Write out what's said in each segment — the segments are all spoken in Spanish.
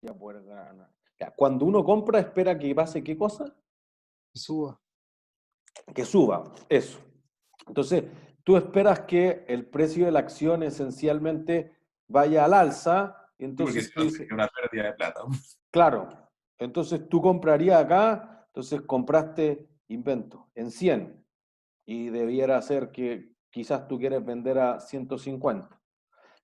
Ya poder ganar. Ya, cuando uno compra, espera que pase ¿qué cosa? Suba. Que suba, eso. Entonces, tú esperas que el precio de la acción esencialmente vaya al alza, y Sí, porque entonces si tú no dices, sería una pérdida de plata. claro, entonces tú comprarías acá, entonces compraste, invento, en 100 y debiera ser que quizás tú quieres vender a 150.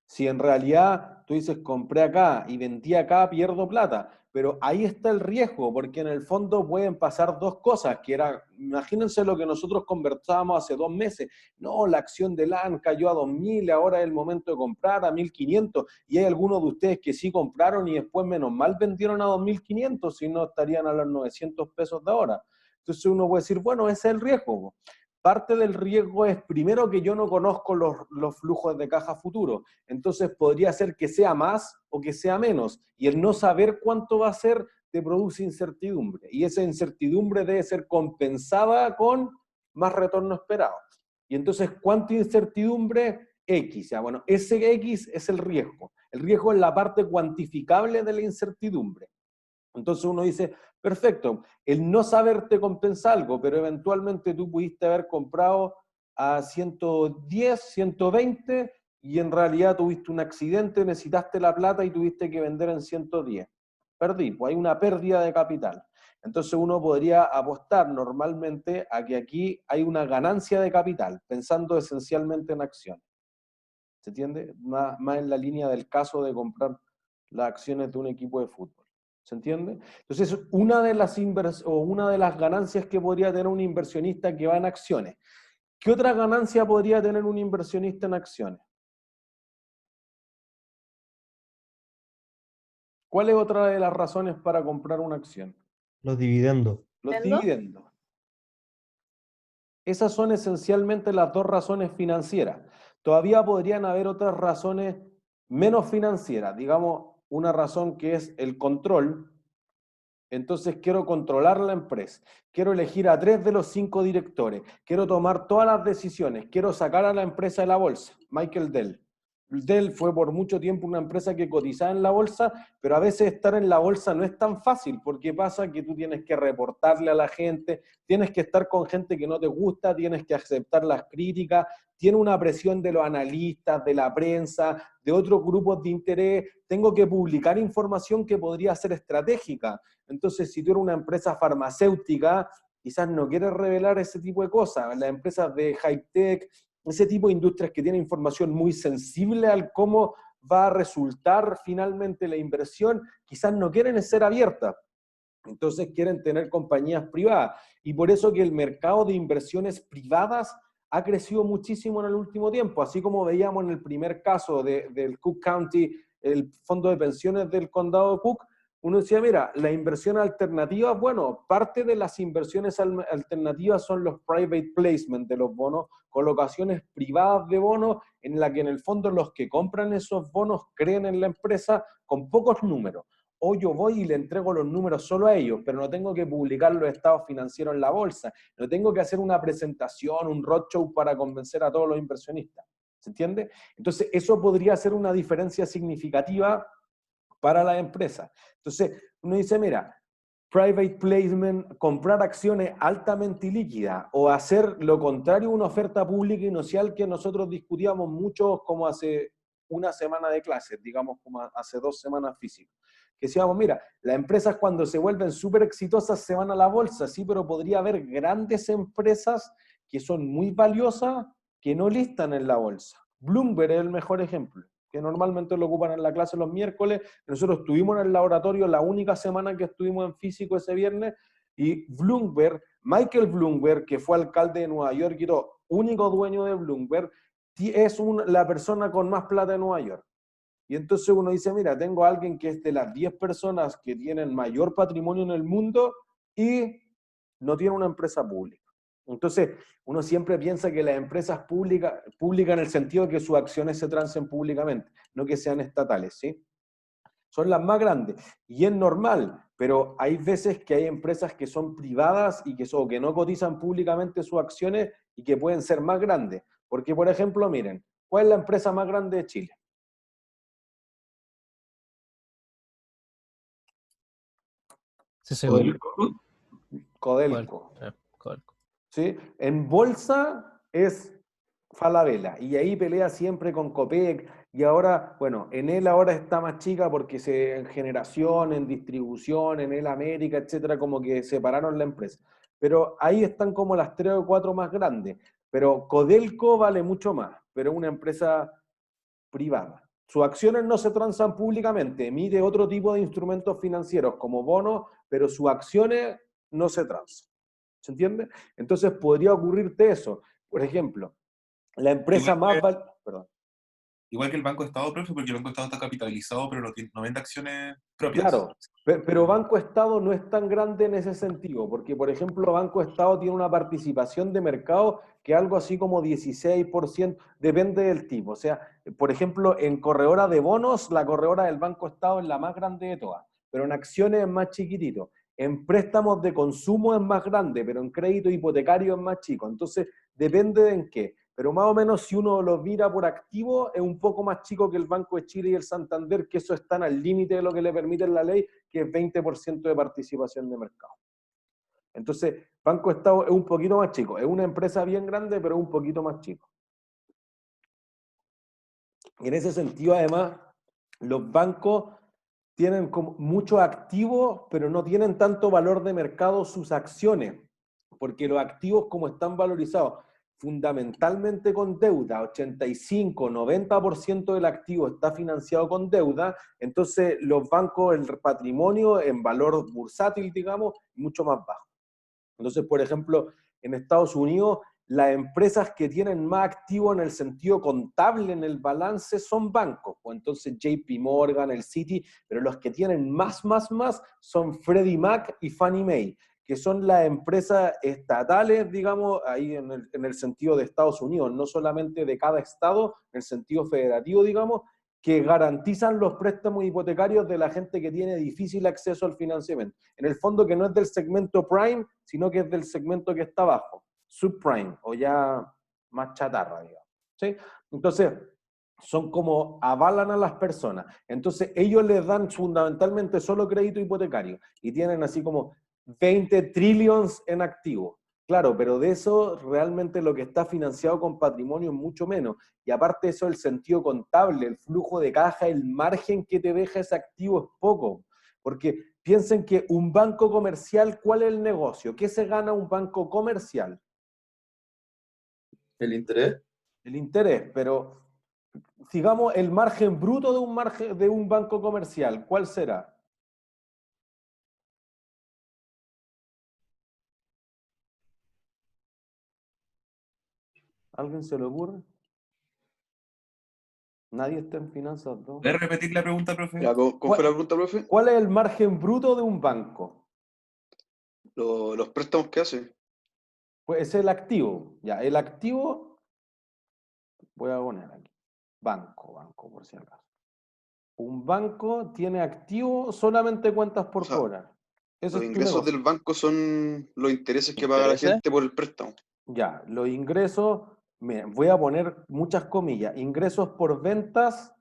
Si en realidad tú dices, compré acá y vendí acá, pierdo plata. Pero ahí está el riesgo, porque en el fondo pueden pasar dos cosas, que era, imagínense lo que nosotros conversábamos hace 2 meses. No, la acción de LAN cayó a 2.000, ahora es el momento de comprar a 1.500. Y hay algunos de ustedes que sí compraron y después menos mal vendieron a 2.500, si no estarían a los 900 pesos de ahora. Entonces uno puede decir, bueno, ese es el riesgo. Parte del riesgo es, primero, que yo no conozco los flujos de caja futuro. Entonces podría ser que sea más o que sea menos. Y el no saber cuánto va a ser te produce incertidumbre. Y esa incertidumbre debe ser compensada con más retorno esperado. Y entonces, ¿cuánta incertidumbre? X. Ya, bueno, ese X es el riesgo. El riesgo es la parte cuantificable de la incertidumbre. Entonces uno dice, perfecto, el no saber te compensa algo, pero eventualmente tú pudiste haber comprado a 110, 120 y en realidad tuviste un accidente, necesitaste la plata y tuviste que vender en 110. Perdí, pues hay una pérdida de capital. Entonces uno podría apostar normalmente a que aquí hay una ganancia de capital, pensando esencialmente en acciones. ¿Se entiende? Más en la línea del caso de comprar las acciones de un equipo de fútbol. ¿Se entiende? Entonces, una de las ganancias que podría tener un inversionista que va en acciones. ¿Qué otra ganancia podría tener un inversionista en acciones? ¿Cuál es otra de las razones para comprar una acción? Los dividendos. Los ¿Entiendo? dividendos. Esas son esencialmente las dos razones financieras. Todavía podrían haber otras razones menos financieras, digamos, una razón que es el control. Entonces quiero controlar la empresa, quiero elegir a 3 de los 5 directores, quiero tomar todas las decisiones, quiero sacar a la empresa de la bolsa. Michael Dell. Dell fue por mucho tiempo una empresa que cotizaba en la bolsa, pero a veces estar en la bolsa no es tan fácil, porque pasa que tú tienes que reportarle a la gente, tienes que estar con gente que no te gusta, tienes que aceptar las críticas, tiene una presión de los analistas, de la prensa, de otros grupos de interés, tengo que publicar información que podría ser estratégica. Entonces, si tú eres una empresa farmacéutica, quizás no quieres revelar ese tipo de cosas. Las empresas de high-tech, ese tipo de industrias que tienen información muy sensible al cómo va a resultar finalmente la inversión, quizás no quieren ser abiertas. Entonces quieren tener compañías privadas. Y por eso que el mercado de inversiones privadas ha crecido muchísimo en el último tiempo, así como veíamos en el primer caso del Cook County, el fondo de pensiones del condado de Cook. Uno decía, mira, la inversión alternativa, bueno, parte de las inversiones alternativas son los private placement de los bonos, colocaciones privadas de bonos en la que en el fondo los que compran esos bonos creen en la empresa con pocos números. O yo voy y le entrego los números solo a ellos, pero no tengo que publicar los estados financieros en la bolsa, no tengo que hacer una presentación, un roadshow para convencer a todos los inversionistas. ¿Se entiende? Entonces, eso podría ser una diferencia significativa para la empresa. Entonces, uno dice, mira, private placement, comprar acciones altamente líquidas o hacer lo contrario, una oferta pública inicial que nosotros discutíamos mucho como hace una semana de clases, digamos como hace 2 semanas físicas. Que decíamos, mira, las empresas cuando se vuelven súper exitosas se van a la bolsa, sí, pero podría haber grandes empresas que son muy valiosas que no listan en la bolsa. Bloomberg es el mejor ejemplo, que normalmente lo ocupan en la clase los miércoles. Nosotros estuvimos en el laboratorio la única semana que estuvimos en físico ese viernes, y Bloomberg, Michael Bloomberg, que fue alcalde de Nueva York y todo, único dueño de Bloomberg, es la persona con más plata de Nueva York. Y entonces uno dice, mira, tengo a alguien que es de las 10 personas que tienen mayor patrimonio en el mundo y no tiene una empresa pública. Entonces, uno siempre piensa que las empresas públicas en el sentido de que sus acciones se transen públicamente, no que sean estatales, ¿sí? Son las más grandes. Y es normal, pero hay veces que hay empresas que son privadas y que no cotizan públicamente sus acciones y que pueden ser más grandes. Porque, por ejemplo, miren, ¿cuál es la empresa más grande de Chile? Sí, sí, Codelco. Codelco. Codelco. ¿Sí? En bolsa es Falabella, y ahí pelea siempre con Copec, y ahora, bueno, Enel ahora está más chica porque en generación, en distribución, Enel América, etcétera, como que separaron la empresa. Pero ahí están como las 3 o 4 más grandes. Pero Codelco vale mucho más, pero es una empresa privada. Sus acciones no se transan públicamente, emite otro tipo de instrumentos financieros como bonos, pero sus acciones no se transan. ¿Se entiende? Entonces podría ocurrirte eso. Por ejemplo, la empresa Igual que, Perdón. igual que el Banco Estado, profe, porque el Banco Estado está capitalizado, pero no vende acciones propias. Claro, pero Banco Estado no es tan grande en ese sentido, porque por ejemplo Banco Estado tiene una participación de mercado que algo así como 16%, depende del tipo. O sea, por ejemplo, en corredora de bonos, la corredora del Banco Estado es la más grande de todas, pero en acciones es más chiquitito. En préstamos de consumo es más grande, pero en crédito hipotecario es más chico. Entonces, depende de en qué. Pero más o menos si uno lo mira por activo, es un poco más chico que el Banco de Chile y el Santander, que eso están al límite de lo que le permite la ley, que es 20% de participación de mercado. Entonces, Banco Estado es un poquito más chico. Es una empresa bien grande, pero es un poquito más chico. Y en ese sentido, además, los bancos tienen como muchos activos, pero no tienen tanto valor de mercado sus acciones, porque los activos como están valorizados fundamentalmente con deuda, 85-90% del activo está financiado con deuda, entonces los bancos, el patrimonio en valor bursátil, digamos, mucho más bajo. Entonces, por ejemplo, en Estados Unidos, las empresas que tienen más activo en el sentido contable en el balance son bancos. Pues entonces JP Morgan, el Citi, pero los que tienen más son Freddie Mac y Fannie Mae, que son las empresas estatales, digamos, ahí en el sentido de Estados Unidos, no solamente de cada estado, en el sentido federativo, digamos, que garantizan los préstamos hipotecarios de la gente que tiene difícil acceso al financiamiento. En el fondo que no es del segmento prime, sino que es del segmento que está abajo, subprime, o ya más chatarra, digamos. ¿Sí? Entonces, son como avalan a las personas. Entonces, ellos les dan fundamentalmente solo crédito hipotecario y tienen así como 20 trillions en activos. Claro, pero de eso realmente lo que está financiado con patrimonio es mucho menos. Y aparte de eso, el sentido contable, el flujo de caja, el margen que te deja ese activo es poco. Porque piensen que un banco comercial, ¿cuál es el negocio? ¿Qué se gana un banco comercial? ¿El interés? El interés, pero sigamos el margen bruto de un banco comercial, ¿cuál será? ¿Alguien se le ocurre? Nadie está en finanzas, ¿no? ¿Puedes repetir la pregunta, profe? Ya, ¿cómo fue la pregunta, profe? ¿Cuál es el margen bruto de un banco? Los préstamos que hace. Pues es el activo. Ya, el activo, voy a poner aquí. Banco, por si acaso. Un banco tiene activo solamente cuentas por O sea, cobrar. Ese Los es tu ingresos negocio. del banco son los intereses que paga la ¿Intereses? gente por el préstamo. Ya, los ingresos, miren, voy a poner muchas comillas. Ingresos por ventas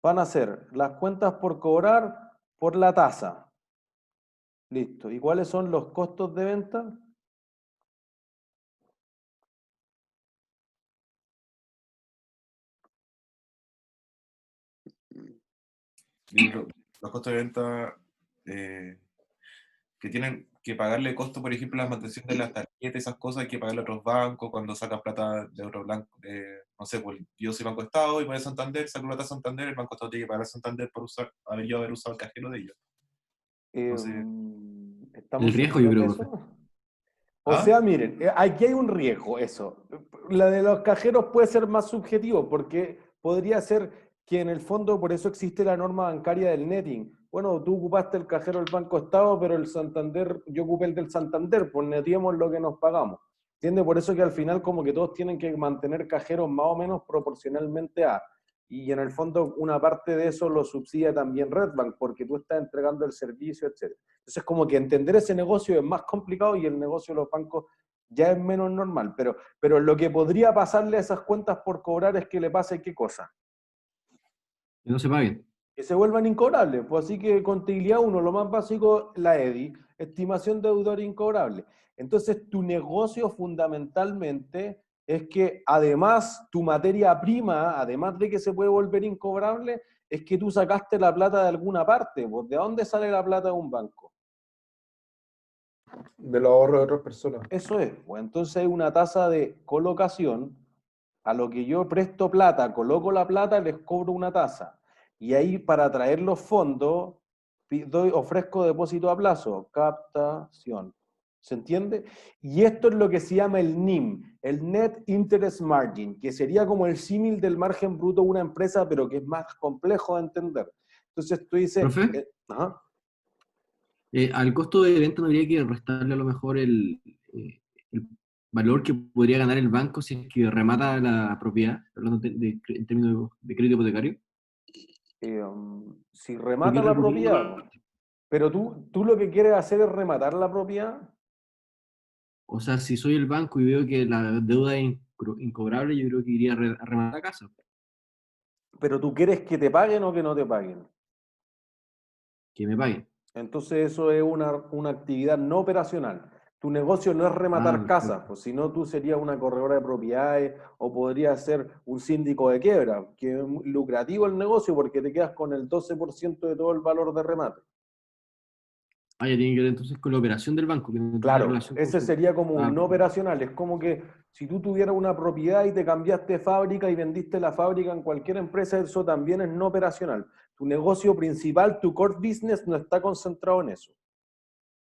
van a ser las cuentas por cobrar por la tasa. Listo. ¿Y cuáles son los costos de venta? Y los costos de venta que tienen que pagarle costo, por ejemplo, la mantención de las tarjetas, esas cosas, hay que pagarle a otros bancos cuando sacan plata de otro banco. No sé, pues yo soy Banco Estado y voy a Santander, saco plata a Santander, el Banco Estado tiene que pagar a Santander por haber usado el cajero de ellos. Entonces, ¿Estamos El riesgo, yo seguros de creo, profe. eso? O ¿ah? sea, miren, aquí hay un riesgo, eso. La de los cajeros puede ser más subjetivo, porque podría ser que en el fondo, por eso existe la norma bancaria del netting. Bueno, tú ocupaste el cajero del Banco Estado, pero el Santander, yo ocupé el del Santander, pues netiemos lo que nos pagamos. ¿Entiendes? Por eso que al final como que todos tienen que mantener cajeros más o menos proporcionalmente a... Y en el fondo una parte de eso lo subsidia también Redbank, porque tú estás entregando el servicio, etc. Entonces, como que entender ese negocio es más complicado y el negocio de los bancos ya es menos normal. Pero lo que podría pasarle a esas cuentas por cobrar es que le pase qué cosa. Que no se paguen. que se vuelvan incobrables. Pues así que contabilidad 1, lo más básico, la EDI, estimación de deudor incobrable. Entonces, tu negocio fundamentalmente es que además tu materia prima, además de que se puede volver incobrable, es que tú sacaste la plata de alguna parte. Pues, ¿de dónde sale la plata de un banco? De los ahorros de otras personas. Eso es. Pues entonces hay una tasa de colocación. A lo que yo presto plata, coloco la plata, les cobro una tasa. Y ahí para traer los fondos, ofrezco depósito a plazo, captación. ¿Se entiende? Y esto es lo que se llama el NIM, el Net Interest Margin, que sería como el símil del margen bruto de una empresa, pero que es más complejo de entender. Entonces tú dices... ¿Profe? Ajá. Al costo de venta no habría que restarle a lo mejor el valor que podría ganar el banco si es que remata la propiedad, hablando en términos de crédito hipotecario. Si Porque remata otra la propiedad, propiedad, pero tú lo que quieres hacer es rematar la propiedad. o sea, si soy el banco y veo que la deuda es incobrable, yo creo que iría a rematar la casa, Pero tú quieres que te paguen o que no te paguen. que me paguen. Entonces eso es una actividad no operacional. Tu negocio no es rematar casas, Perfecto. pues si no tú serías una corredora de propiedades o podrías ser un síndico de quiebra, que es lucrativo el negocio porque te quedas con el 12% de todo el valor de remate. Ya tiene que ver entonces con la operación del banco, que no tiene Claro, relación con ese su... sería como un no Perfecto. operacional. Es como que si tú tuvieras una propiedad y te cambiaste de fábrica y vendiste la fábrica en cualquier empresa, eso también es no operacional. Tu negocio principal, tu core business, no está concentrado en eso.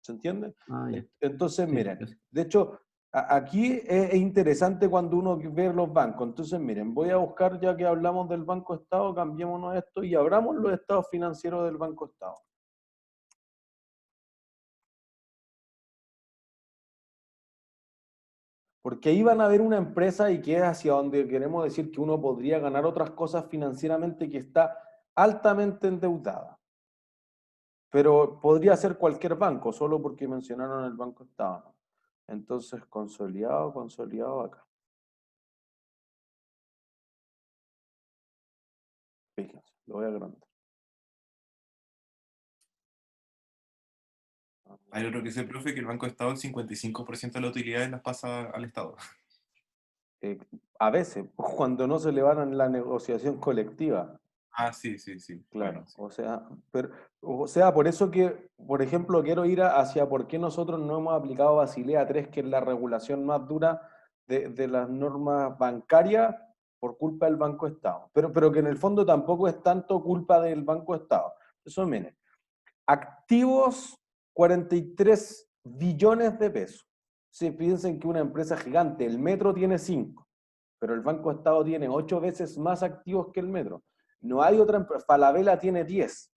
¿Se entiende? Ya. Entonces, Sí, miren, gracias. de hecho, aquí es interesante cuando uno ve los bancos. Entonces, miren, voy a buscar, ya que hablamos del Banco Estado, cambiémonos esto y abramos los estados financieros del Banco Estado. Porque ahí van a ver una empresa y que es hacia donde queremos decir que uno podría ganar otras cosas financieramente que está altamente endeudada. Pero podría ser cualquier banco, solo porque mencionaron el Banco Estado. Entonces, consolidado acá. Fíjense, lo voy a agrandar. Hay otro que dice, profe, que el Banco de Estado el 55% de las utilidades las pasa al Estado. A veces, cuando no se le van en la negociación colectiva. Ah, sí, sí, sí. Claro, Bueno, sí. o sea, por eso que, por ejemplo, quiero ir hacia por qué nosotros no hemos aplicado Basilea 3, que es la regulación más dura de las normas bancarias por culpa del Banco Estado. Pero que en el fondo tampoco es tanto culpa del Banco Estado. Eso, miren, activos 43 billones de pesos. Si piensen que una empresa gigante, el Metro tiene 5, pero el Banco Estado tiene 8 veces más activos que el Metro. No hay otra empresa, Falabella tiene 10,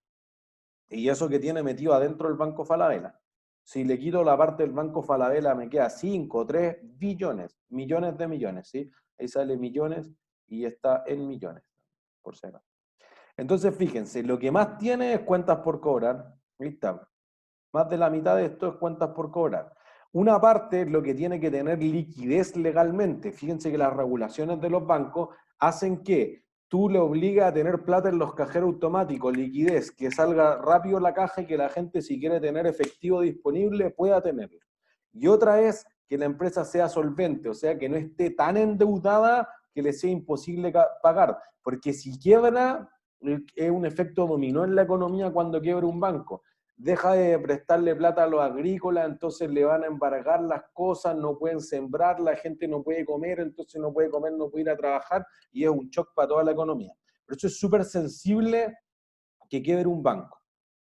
y eso que tiene metido adentro el Banco Falabella. Si le quito la parte del Banco Falabella me queda 5, 3 billones, millones de millones, ¿sí? Ahí sale millones y está en millones, por si acaso. Entonces, fíjense, lo que más tiene es cuentas por cobrar, ahí está. Más de la mitad de esto es cuentas por cobrar. Una parte es lo que tiene que tener liquidez legalmente. Fíjense que las regulaciones de los bancos hacen que tú le obligas a tener plata en los cajeros automáticos, liquidez, que salga rápido la caja y que la gente, si quiere tener efectivo disponible, pueda tenerlo. Y otra es que la empresa sea solvente, o sea, que no esté tan endeudada que le sea imposible pagar. Porque si quiebra, es un efecto dominó en la economía cuando quiebra un banco. Deja de prestarle plata a los agrícolas, entonces le van a embargar las cosas, no pueden sembrar, la gente no puede comer, entonces no puede comer, no puede ir a trabajar, y es un shock para toda la economía. Pero eso es súper sensible que quiebre un banco.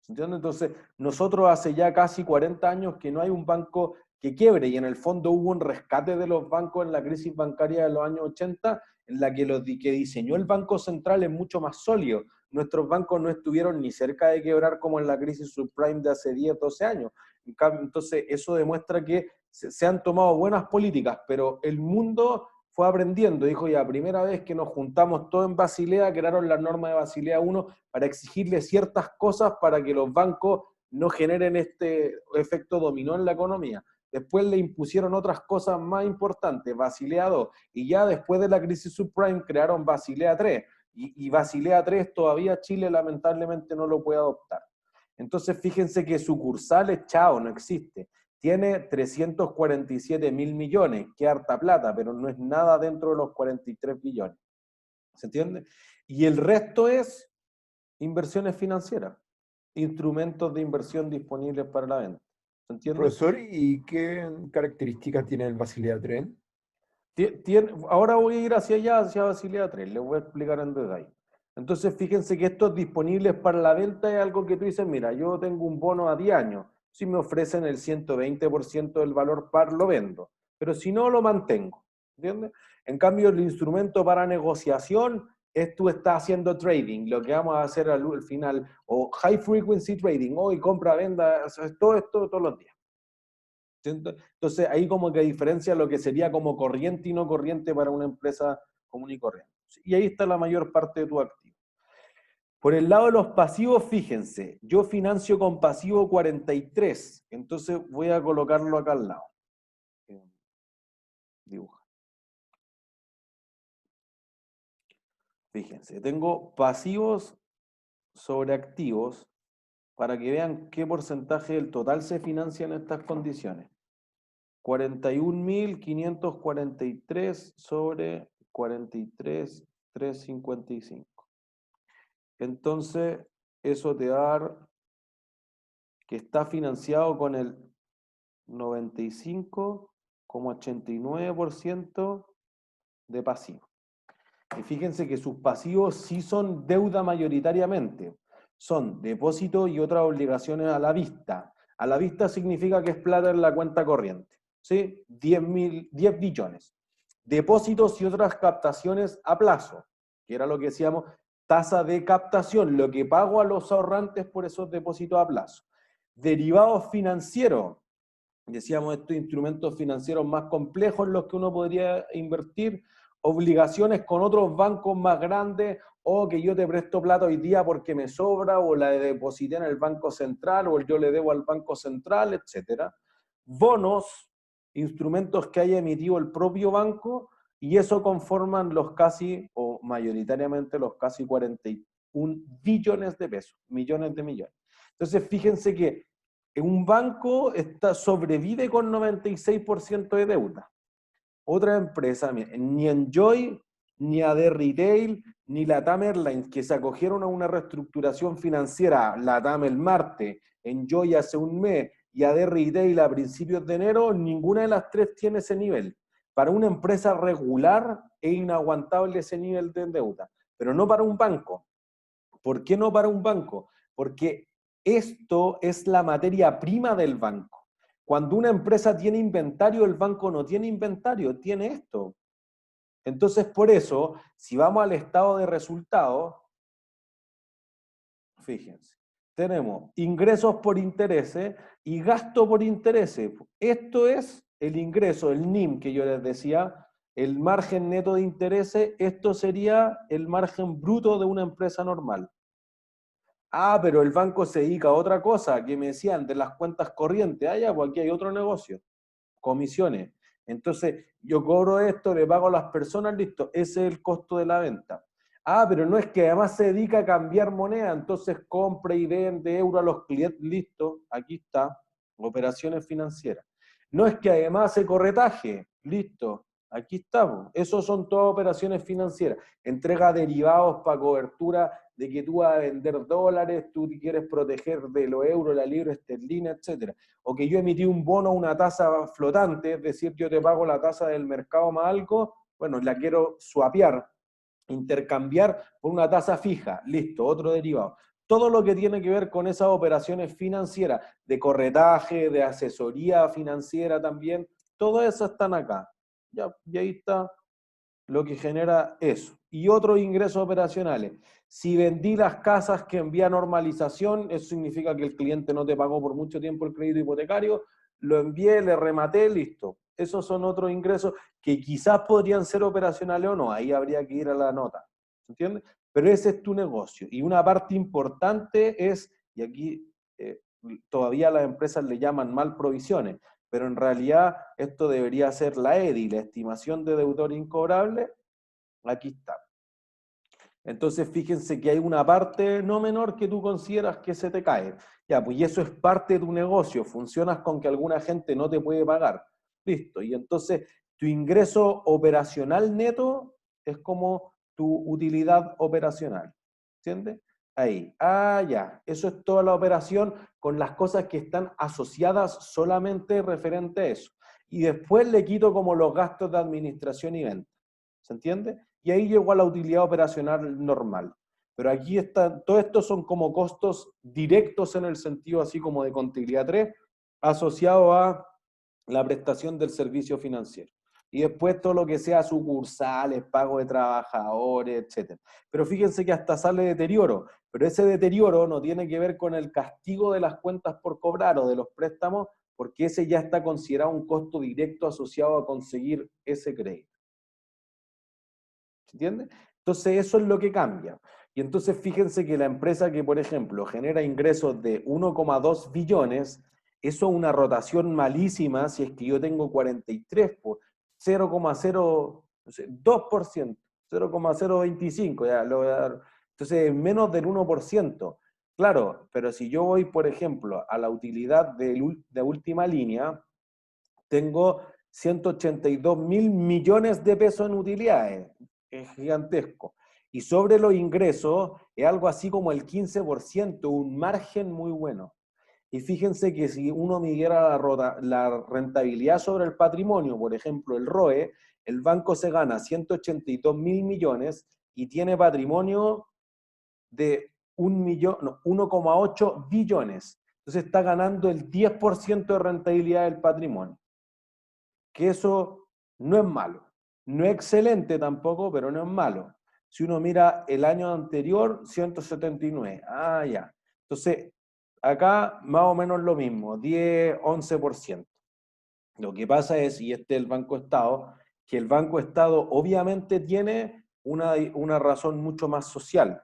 ¿Entiendes? Entonces, nosotros hace ya casi 40 años que no hay un banco que quiebre, y en el fondo hubo un rescate de los bancos en la crisis bancaria de los años 80, en la que que diseñó el Banco Central es mucho más sólido. Nuestros bancos no estuvieron ni cerca de quebrar como en la crisis subprime de hace 10, 12 años. Entonces, eso demuestra que se han tomado buenas políticas, pero el mundo fue aprendiendo. Dijo, ya, primera vez que nos juntamos todos en Basilea, crearon la norma de Basilea 1 para exigirle ciertas cosas para que los bancos no generen este efecto dominó en la economía. Después le impusieron otras cosas más importantes, Basilea 2, y ya después de la crisis subprime crearon Basilea 3. Y Basilea III todavía Chile lamentablemente no lo puede adoptar. Entonces fíjense que sucursales, chao, no existe. Tiene 347.000 millones, que harta plata, pero no es nada dentro de los 43 billones. ¿Se entiende? Y el resto es inversiones financieras, instrumentos de inversión disponibles para la venta. ¿Se entiende? Profesor, ¿y qué características tiene el Basilea III? Ahora voy a ir hacia allá, hacia Basilea III, les voy a explicar en detalle. Entonces, fíjense que estos disponibles para la venta es algo que tú dices, mira, yo tengo un bono a 10 años, si me ofrecen el 120% del valor par, lo vendo, pero si no, lo mantengo, ¿entiendes? En cambio, el instrumento para negociación es tú estás haciendo trading, lo que vamos a hacer al final, o high frequency trading, hoy compra, venda, todo esto todos los días. Entonces, ahí como que diferencia lo que sería como corriente y no corriente para una empresa común y corriente. Y ahí está la mayor parte de tu activo. Por el lado de los pasivos, fíjense, yo financio con pasivo 43, entonces voy a colocarlo acá al lado. Dibuja. Fíjense, tengo pasivos sobre activos para que vean qué porcentaje del total se financia en estas condiciones. 41.543 sobre 43.355. Entonces, eso te va a dar que está financiado con el 95,89% de pasivo. Y fíjense que sus pasivos sí son deuda mayoritariamente. Son depósitos y otras obligaciones a la vista. A la vista significa que es plata en la cuenta corriente. ¿Sí? 10 billones. Depósitos y otras captaciones a plazo, que era lo que decíamos, tasa de captación, lo que pago a los ahorrantes por esos depósitos a plazo. Derivados financieros, decíamos estos instrumentos financieros más complejos en los que uno podría invertir, obligaciones con otros bancos más grandes, o que yo te presto plata hoy día porque me sobra, o la deposité en el Banco Central, o yo le debo al Banco Central, etc. Bonos, instrumentos que haya emitido el propio banco, y eso conforman los casi, o mayoritariamente los casi 41 billones de pesos, millones de millones. Entonces, fíjense que un banco sobrevive con 96% de deuda. Otra empresa, ni Enjoy, ni AD Retail, ni Latam Airlines, que se acogieron a una reestructuración financiera, Latam el martes, Enjoy hace un mes, y AD Retail a principios de enero, ninguna de las tres tiene ese nivel. Para una empresa regular es inaguantable ese nivel de deuda, pero no para un banco. ¿Por qué no para un banco? Porque esto es la materia prima del banco. Cuando una empresa tiene inventario, el banco no tiene inventario, tiene esto. Entonces, por eso, si vamos al estado de resultados, fíjense, tenemos ingresos por intereses y gasto por intereses. Esto es el ingreso, el NIM que yo les decía, el margen neto de intereses, esto sería el margen bruto de una empresa normal. Ah, pero el banco se dedica a otra cosa, que me decían de las cuentas corrientes. Ah, ya, pues aquí hay otro negocio, comisiones. Entonces, yo cobro esto, le pago a las personas, listo, ese es el costo de la venta. Ah, pero no es que además se dedica a cambiar moneda, entonces compra y vende euros a los clientes, listo, aquí está, operaciones financieras. No es que además hace corretaje, listo, aquí estamos. Esos son todas operaciones financieras. Entrega derivados para cobertura de que tú vas a vender dólares, tú te quieres proteger de los euros, la libra esterlina, etc. O que yo emití un bono a una tasa flotante, es decir, yo te pago la tasa del mercado más algo, bueno, la quiero swapear, intercambiar por una tasa fija, listo, otro derivado. Todo lo que tiene que ver con esas operaciones financieras, de corretaje, de asesoría financiera también, todo eso están acá. Ya, y ahí está lo que genera eso. Y otros ingresos operacionales. Si vendí las casas que envié a normalización, eso significa que el cliente no te pagó por mucho tiempo el crédito hipotecario, lo envié, le rematé, listo. Esos son otros ingresos que quizás podrían ser operacionales o no, ahí habría que ir a la nota. ¿Entiendes? Pero ese es tu negocio. Y una parte importante es, y aquí todavía las empresas le llaman mal provisiones, pero en realidad esto debería ser la EDI, la estimación de deudor incobrable, aquí está. Entonces, fíjense que hay una parte no menor que tú consideras que se te cae. Ya, pues y eso es parte de tu negocio. Funcionas con que alguna gente no te puede pagar. Listo. Y entonces, tu ingreso operacional neto es como tu utilidad operacional. ¿Entiendes? Ahí. Ah, ya. Eso es toda la operación con las cosas que están asociadas solamente referente a eso. Y después le quito como los gastos de administración y venta. ¿Se entiende? Y ahí llegó a la utilidad operacional normal. Pero aquí está, todo esto son como costos directos en el sentido así como de contabilidad 3, asociado a la prestación del servicio financiero. Y después todo lo que sea sucursales, pago de trabajadores, etc. Pero fíjense que hasta sale deterioro. Pero ese deterioro no tiene que ver con el castigo de las cuentas por cobrar o de los préstamos, porque ese ya está considerado un costo directo asociado a conseguir ese crédito. ¿Entiendes? Entonces eso es lo que cambia. Y entonces fíjense que la empresa que, por ejemplo, genera ingresos de 1,2 billones, eso es una rotación malísima si es que yo tengo 43, por 0,02%, 0,025, ya lo voy a dar. Entonces, menos del 1%. Claro, pero si yo voy, por ejemplo, a la utilidad de última línea, tengo 182.000 millones de pesos en utilidades. Es gigantesco. Y sobre los ingresos es algo así como el 15%, un margen muy bueno. Y fíjense que si uno midiera la rentabilidad sobre el patrimonio, por ejemplo, el ROE, el banco se gana 182.000 millones y tiene patrimonio de 1,8 billones. Entonces está ganando el 10% de rentabilidad del patrimonio. Que eso no es malo. No es excelente tampoco, pero no es malo. Si uno mira el año anterior, 179. Ah, ya. Entonces, acá más o menos lo mismo, 10, 11%. Lo que pasa es, y este es el Banco Estado, que el Banco Estado obviamente tiene una razón mucho más social.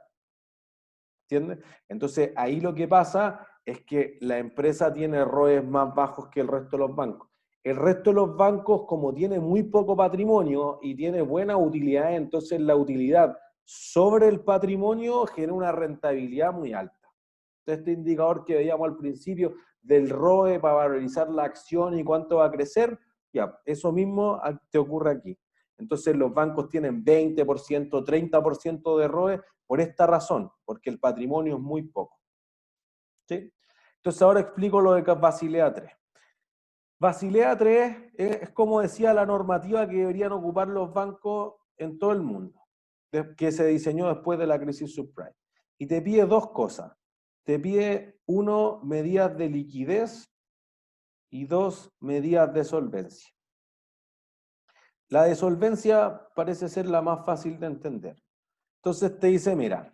¿Entiendes? Entonces, ahí lo que pasa es que la empresa tiene ROEs más bajos que el resto de los bancos. El resto de los bancos, como tiene muy poco patrimonio y tiene buena utilidad, entonces la utilidad sobre el patrimonio genera una rentabilidad muy alta. Entonces, este indicador que veíamos al principio del ROE para valorizar la acción y cuánto va a crecer, ya, eso mismo te ocurre aquí. Entonces los bancos tienen 20%, 30% de ROE por esta razón, porque el patrimonio es muy poco. ¿Sí? Entonces ahora explico lo de Basilea 3. Basilea 3 es como decía la normativa que deberían ocupar los bancos en todo el mundo, que se diseñó después de la crisis subprime. Y te pide dos cosas. Te pide, uno, medidas de liquidez y dos, medidas de solvencia. La de solvencia parece ser la más fácil de entender. Entonces te dice, mira,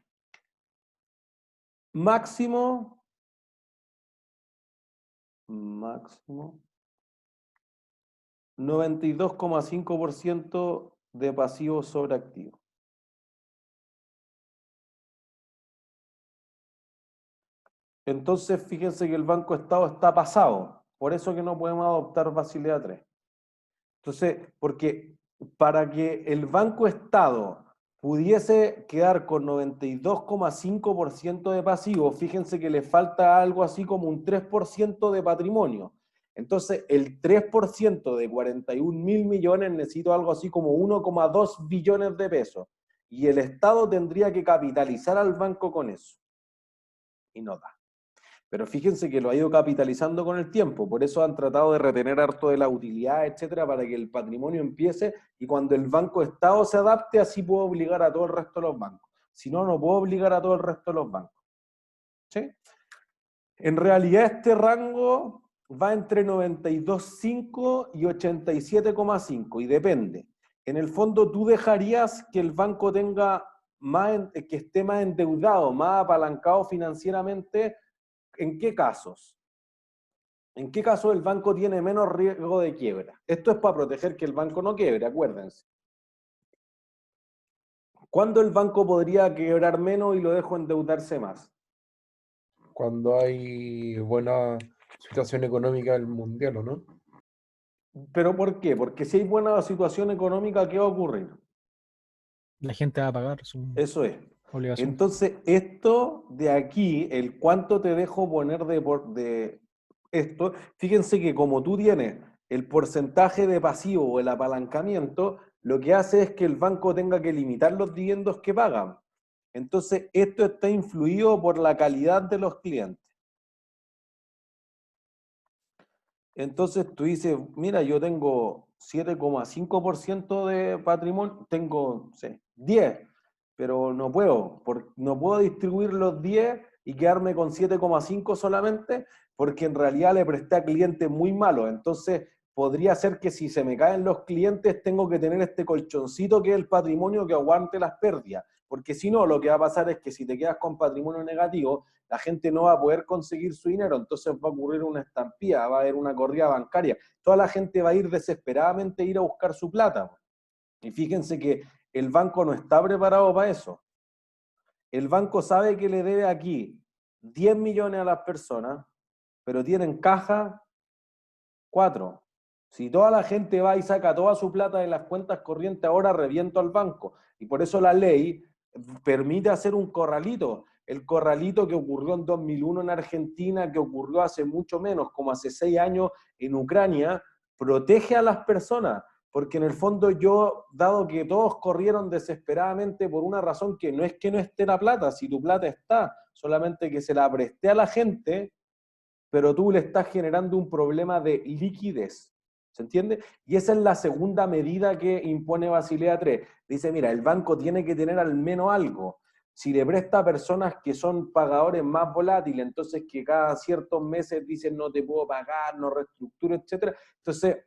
máximo 92,5% de pasivos sobre activos. Entonces, fíjense que el Banco Estado está pasado, por eso que no podemos adoptar Basilea 3. Entonces, porque para que el Banco Estado pudiese quedar con 92,5% de pasivos, fíjense que le falta algo así como un 3% de patrimonio. Entonces, el 3% de 41.000 millones necesita algo así como 1,2 billones de pesos. Y el Estado tendría que capitalizar al banco con eso. Y no da. Pero fíjense que lo ha ido capitalizando con el tiempo, por eso han tratado de retener harto de la utilidad, etcétera, para que el patrimonio empiece y cuando el Banco Estado se adapte, así puedo obligar a todo el resto de los bancos. Si no, no puedo obligar a todo el resto de los bancos. ¿Sí? En realidad este rango va entre 92,5 y 87,5 y depende. En el fondo tú dejarías que el banco tenga que esté más endeudado, más apalancado financieramente. ¿En qué casos? ¿En qué caso el banco tiene menos riesgo de quiebra? Esto es para proteger que el banco no quiebre, acuérdense. ¿Cuándo el banco podría quebrar menos y lo dejo endeudarse más? Cuando hay buena situación económica del mundial, ¿o no? ¿Pero por qué? Porque si hay buena situación económica, ¿qué va a ocurrir? La gente va a pagar Eso es. Obligación. Entonces, esto de aquí, el cuánto te dejo poner de esto, fíjense que como tú tienes el porcentaje de pasivo o el apalancamiento, lo que hace es que el banco tenga que limitar los dividendos que pagan. Entonces, esto está influido por la calidad de los clientes. Entonces tú dices, mira, yo tengo 7,5% de patrimonio, tengo, no sé, 10, pero no puedo, no puedo distribuir los 10 y quedarme con 7,5 solamente, porque en realidad le presté a clientes muy malos. Entonces podría ser que si se me caen los clientes, tengo que tener este colchoncito que es el patrimonio que aguante las pérdidas. Porque si no, lo que va a pasar es que si te quedas con patrimonio negativo, la gente no va a poder conseguir su dinero, entonces va a ocurrir una estampida, va a haber una corrida bancaria. Toda la gente va a ir desesperadamente a ir a buscar su plata. Y fíjense que el banco no está preparado para eso. El banco sabe que le debe aquí 10 millones a las personas, pero tienen caja 4. Si toda la gente va y saca toda su plata de las cuentas corrientes, ahora reviento al banco. Y por eso la ley permite hacer un corralito. El corralito que ocurrió en 2001 en Argentina, que ocurrió hace mucho menos, como hace 6 años en Ucrania, protege a las personas. Porque en el fondo yo, dado que todos corrieron desesperadamente por una razón que no es que no esté la plata, si tu plata está, solamente que se la presté a la gente, pero tú le estás generando un problema de liquidez. ¿Se entiende? Y esa es la segunda medida que impone Basilea III. Dice, mira, el banco tiene que tener al menos algo. Si le presta a personas que son pagadores más volátiles, entonces que cada ciertos meses dicen no te puedo pagar, no reestructuro, etc. Entonces,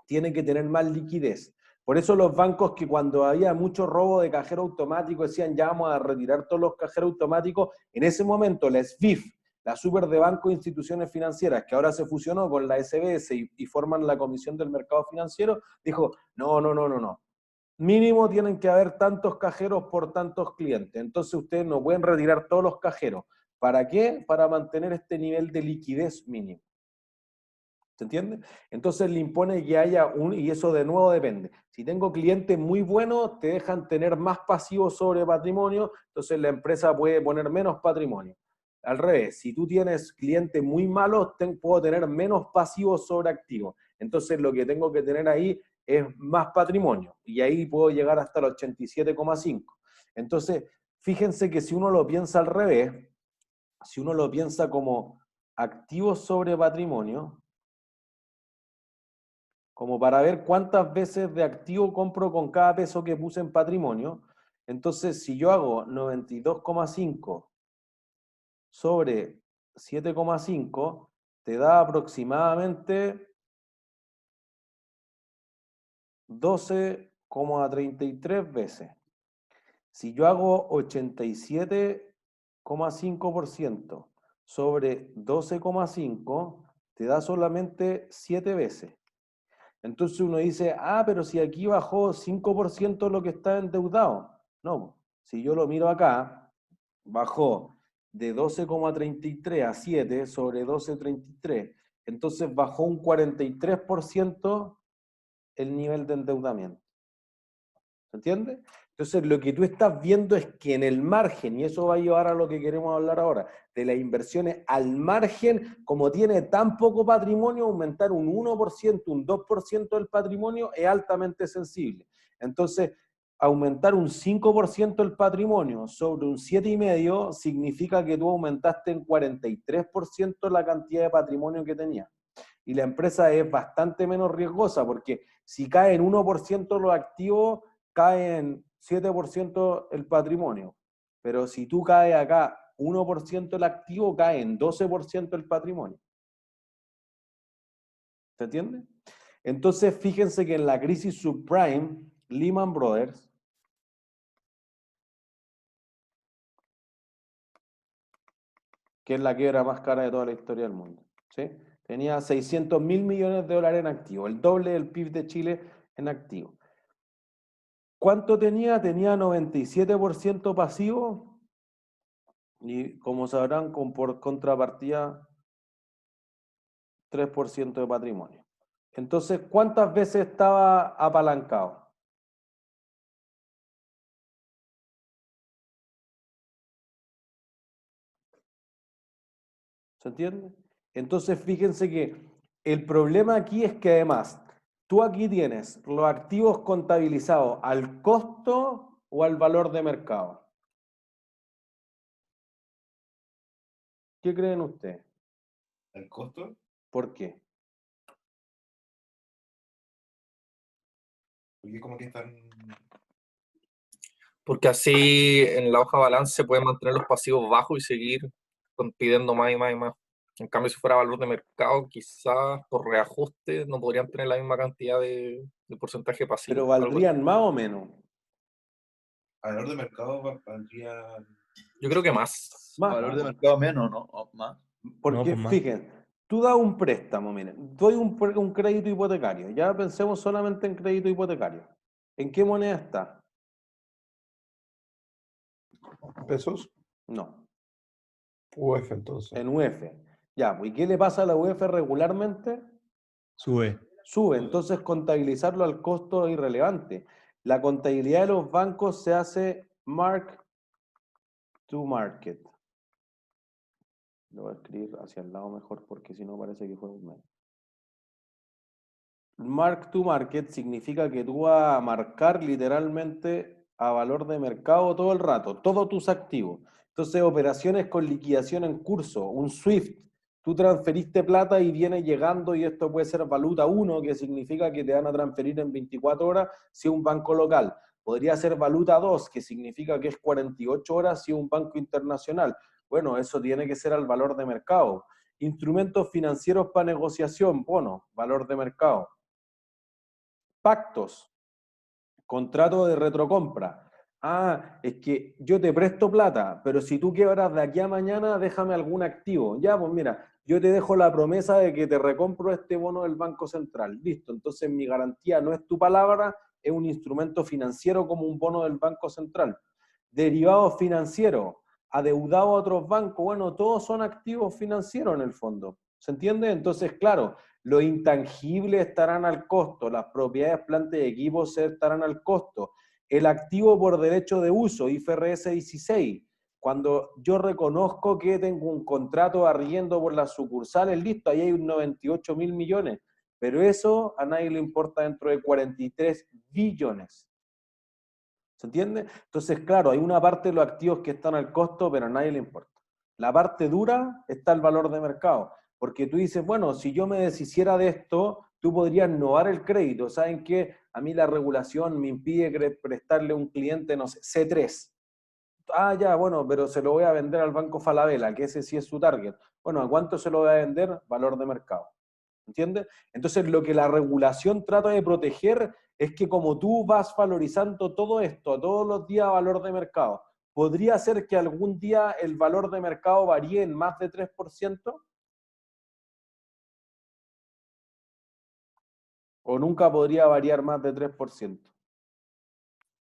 tiene que tener más liquidez. Por eso los bancos que cuando había mucho robo de cajero automático decían ya vamos a retirar todos los cajeros automáticos, en ese momento la SBIF, la Super de Banco e Instituciones Financieras, que ahora se fusionó con la SBS y forman la Comisión del Mercado Financiero, dijo, no. Mínimo tienen que haber tantos cajeros por tantos clientes. Entonces ustedes no pueden retirar todos los cajeros. ¿Para qué? Para mantener este nivel de liquidez mínimo. ¿Se entiende? Entonces le impone que haya y eso de nuevo depende. Si tengo clientes muy buenos, te dejan tener más pasivos sobre patrimonio, entonces la empresa puede poner menos patrimonio. Al revés, si tú tienes clientes muy malos, puedo tener menos pasivos sobre activos. Entonces lo que tengo que tener ahí es más patrimonio. Y ahí puedo llegar hasta el 87,5. Entonces, fíjense que si uno lo piensa al revés, si uno lo piensa como activos sobre patrimonio, como para ver cuántas veces de activo compro con cada peso que puse en patrimonio. Entonces, si yo hago 92,5 sobre 7,5, te da aproximadamente 12,33 veces. Si yo hago 87,5% sobre 12,5, te da solamente 7 veces. Entonces uno dice, pero si aquí bajó 5% lo que está endeudado. No, si yo lo miro acá, bajó de 12,33 a 7 sobre 12,33. Entonces bajó un 43% el nivel de endeudamiento. ¿Se entiende? Entonces, lo que tú estás viendo es que en el margen, y eso va a llevar a lo que queremos hablar ahora, de las inversiones al margen, como tiene tan poco patrimonio, aumentar un 1%, un 2% del patrimonio es altamente sensible. Entonces, aumentar un 5% el patrimonio sobre un 7,5% significa que tú aumentaste en 43% la cantidad de patrimonio que tenías. Y la empresa es bastante menos riesgosa, porque si cae en 1% los activos, cae en 7% el patrimonio. Pero si tú caes acá 1% el activo, cae en 12% el patrimonio. ¿Se entiende? Entonces, fíjense que en la crisis subprime, Lehman Brothers, que es la quiebra más cara de toda la historia del mundo, ¿sí? Tenía 600.000 millones de dólares en activo, el doble del PIB de Chile en activo. ¿Cuánto tenía? Tenía 97% pasivo y, como sabrán, por contrapartida, 3% de patrimonio. Entonces, ¿cuántas veces estaba apalancado? ¿Se entiende? Entonces, fíjense que el problema aquí es que además, tú aquí tienes los activos contabilizados al costo o al valor de mercado. ¿Qué creen ustedes? ¿El costo? ¿Por qué? Porque como que están... Porque así en la hoja de balance se pueden mantener los pasivos bajos y seguir pidiendo más y más y más. En cambio, si fuera valor de mercado, quizás por reajuste no podrían tener la misma cantidad de porcentaje pasivo. Pero valdrían más o menos. A valor de mercado valdría... Yo creo que más. Más. Valor de mercado menos, ¿no? O más. Porque No, pues más. fíjense, tú das un préstamo, miren, doy un crédito hipotecario. Ya pensemos solamente en crédito hipotecario. ¿En qué moneda está? ¿Pesos? No, UF entonces. en UF. Ya, pues, ¿y qué le pasa a la UF regularmente? Sube. Sube, entonces contabilizarlo al costo es irrelevante. La contabilidad de los bancos se hace mark to market. Lo voy a escribir hacia el lado mejor porque si no parece que fue un mail. Mark to market significa que tú vas a marcar literalmente a valor de mercado todo el rato, todos tus activos. Entonces, operaciones con liquidación en curso, un SWIFT, tú transferiste plata y viene llegando y esto puede ser valuta 1, que significa que te van a transferir en 24 horas si es un banco local. Podría ser valuta 2, que significa que es 48 horas si es un banco internacional. Bueno, eso tiene que ser al valor de mercado. Instrumentos financieros para negociación, bono, valor de mercado. Pactos, contrato de retrocompra. Ah, es que yo te presto plata, pero si tú quiebras de aquí a mañana, déjame algún activo. Ya, pues mira, yo te dejo la promesa de que te recompro este bono del Banco Central. Listo, entonces mi garantía no es tu palabra, es un instrumento financiero como un bono del Banco Central. Derivados financieros, adeudado a otros bancos, bueno, todos son activos financieros en el fondo. ¿Se entiende? Entonces, claro, los intangibles estarán al costo, las propiedades, plantas y equipos estarán al costo. El activo por derecho de uso, IFRS 16, cuando yo reconozco que tengo un contrato de arriendo por las sucursales, listo, ahí hay un 98.000 millones, pero eso a nadie le importa dentro de 43 billones. ¿Se entiende? Entonces, claro, hay una parte de los activos que están al costo, pero a nadie le importa. La parte dura está el valor de mercado. Porque tú dices, bueno, si yo me deshiciera de esto, tú podrías novar el crédito. ¿Saben qué? A mí la regulación me impide prestarle a un cliente, no sé, C3. Ah, ya, bueno, pero se lo voy a vender al Banco Falabella, que ese sí es su target. Bueno, ¿a cuánto se lo voy a vender? Valor de mercado. ¿Entiendes? Entonces, lo que la regulación trata de proteger es que como tú vas valorizando todo esto, todos los días valor de mercado, ¿podría ser que algún día el valor de mercado varíe en más de 3%? ¿O nunca podría variar más de 3%?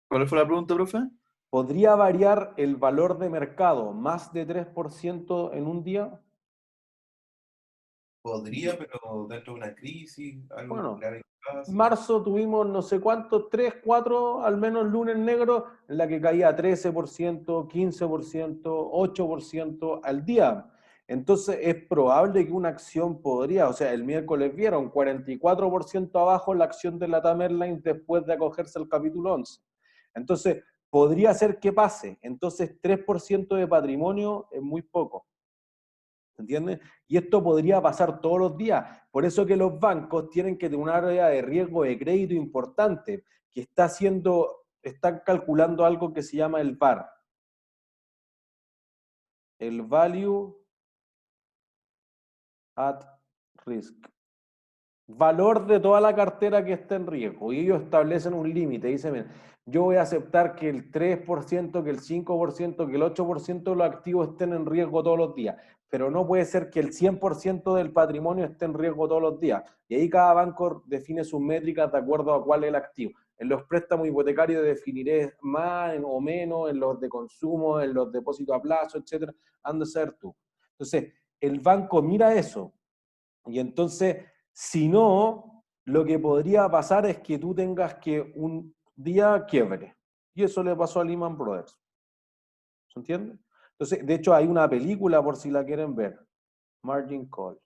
¿Cuál fue la pregunta, profe? ¿Podría variar el valor de mercado más de 3% en un día? Podría, pero dentro de una crisis, algo Bueno, grave que pase. marzo tuvimos no sé cuántos, 3, 4, al menos lunes negros, en la que caía 13%, 15%, 8% al día. Entonces es probable que una acción podría, o sea, el miércoles vieron 44% abajo la acción de Latam Airlines después de acogerse al capítulo 11. Entonces, podría ser que pase. Entonces, 3% de patrimonio es muy poco. ¿Entiendes? Y esto podría pasar todos los días. Por eso que los bancos tienen que tener una área de riesgo de crédito importante, que están calculando algo que se llama el VAR. El Value at Risk. Valor de toda la cartera que está en riesgo. Y ellos establecen un límite. Dicen, mira, yo voy a aceptar que el 3%, que el 5%, que el 8% de los activos estén en riesgo todos los días. Pero no puede ser que el 100% del patrimonio esté en riesgo todos los días. Y ahí cada banco define sus métricas de acuerdo a cuál es el activo. En los préstamos hipotecarios definiré más o menos, en los de consumo, en los depósitos a plazo, etcétera. Anda a ser tú. Entonces, el banco mira eso. Y entonces, si no, lo que podría pasar es que tú tengas que un día quiebre. Y eso le pasó a Lehman Brothers. ¿Se entiende? Entonces, de hecho, hay una película por si la quieren ver. Margin call.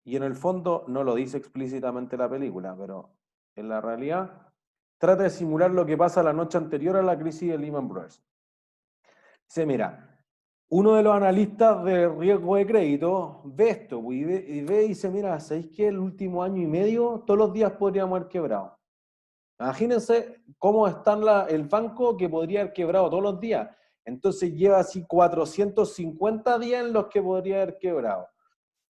Y en el fondo no lo dice explícitamente la película, pero en la realidad trata de simular lo que pasa la noche anterior a la crisis de Lehman Brothers. Dice, mira, uno de los analistas de riesgo de crédito ve esto y dice, mira, ¿sabéis que el último año y medio todos los días podríamos haber quebrado? Imagínense cómo está el banco que podría haber quebrado todos los días. Entonces lleva así 450 días en los que podría haber quebrado.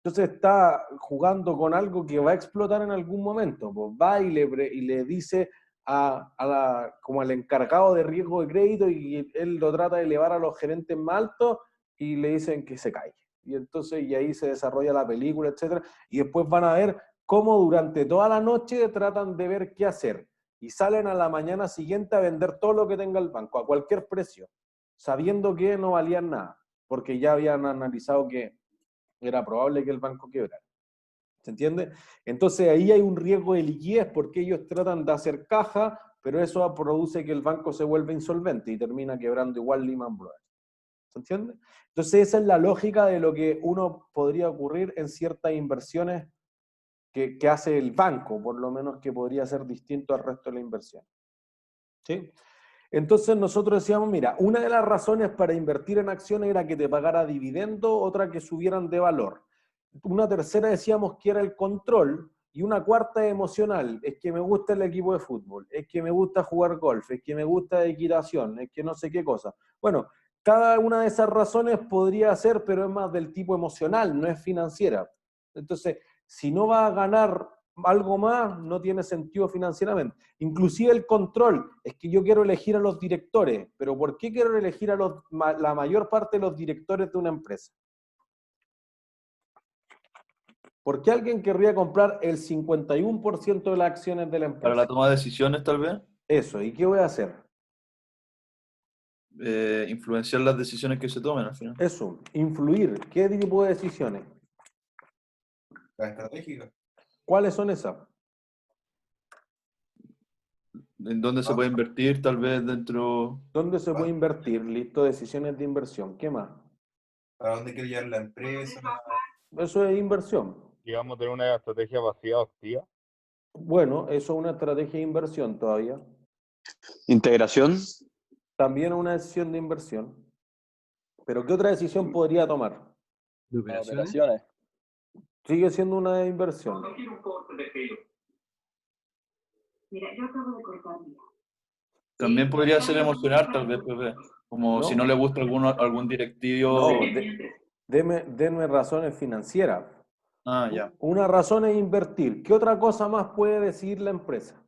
Entonces está jugando con algo que va a explotar en algún momento. Pues va y le dice como al encargado de riesgo de crédito y él lo trata de elevar a los gerentes más altos y le dicen que se calle. Y entonces y ahí se desarrolla la película, etc. Y después van a ver cómo durante toda la noche tratan de ver qué hacer. Y salen a la mañana siguiente a vender todo lo que tenga el banco, a cualquier precio, sabiendo que no valían nada, porque ya habían analizado que era probable que el banco quebrara. ¿Se entiende? Entonces ahí hay un riesgo de liquidez porque ellos tratan de hacer caja, pero eso produce que el banco se vuelva insolvente y termina quebrando igual Lehman Brothers. ¿Se entiende? Entonces esa es la lógica de lo que uno podría ocurrir en ciertas inversiones que hace el banco, por lo menos que podría ser distinto al resto de la inversión. ¿Sí? Entonces nosotros decíamos, mira, una de las razones para invertir en acciones era que te pagara dividendo, otra que subieran de valor. Una tercera decíamos que era el control, y una cuarta emocional, es que me gusta el equipo de fútbol, es que me gusta jugar golf, es que me gusta equitación, es que no sé qué cosa. Bueno, cada una de esas razones podría ser, pero es más del tipo emocional, no es financiera. Entonces, si no va a ganar algo más, no tiene sentido financieramente. Inclusive el control, es que yo quiero elegir a los directores, pero ¿por qué quiero elegir a la mayor parte de los directores de una empresa? ¿Por qué alguien querría comprar el 51% de las acciones de la empresa? Para la toma de decisiones, tal vez. Eso, ¿y qué voy a hacer? Influenciar las decisiones que se tomen al final. Eso, influir. ¿Qué tipo de decisiones? La estratégica. ¿Cuáles son esas? ¿En dónde se puede invertir? Tal vez dentro... ¿Dónde se puede invertir? Listo, decisiones de inversión. ¿Qué más? ¿Para dónde quiere llevar la empresa? Eso es inversión. Digamos, tener una estrategia pasiva activa. Bueno, eso es una estrategia de inversión todavía. Integración. También una decisión de inversión. ¿Pero qué otra decisión podría tomar? ¿De Las operaciones? operaciones. Sigue siendo una de inversión. Mira, yo acabo de cortar. También podría ser emocional, tal vez, Pepe. Como No. si no le gusta algún directivo... No, denme razones financieras. Ah, ya. Una razón es invertir. ¿Qué otra cosa más puede decidir la empresa?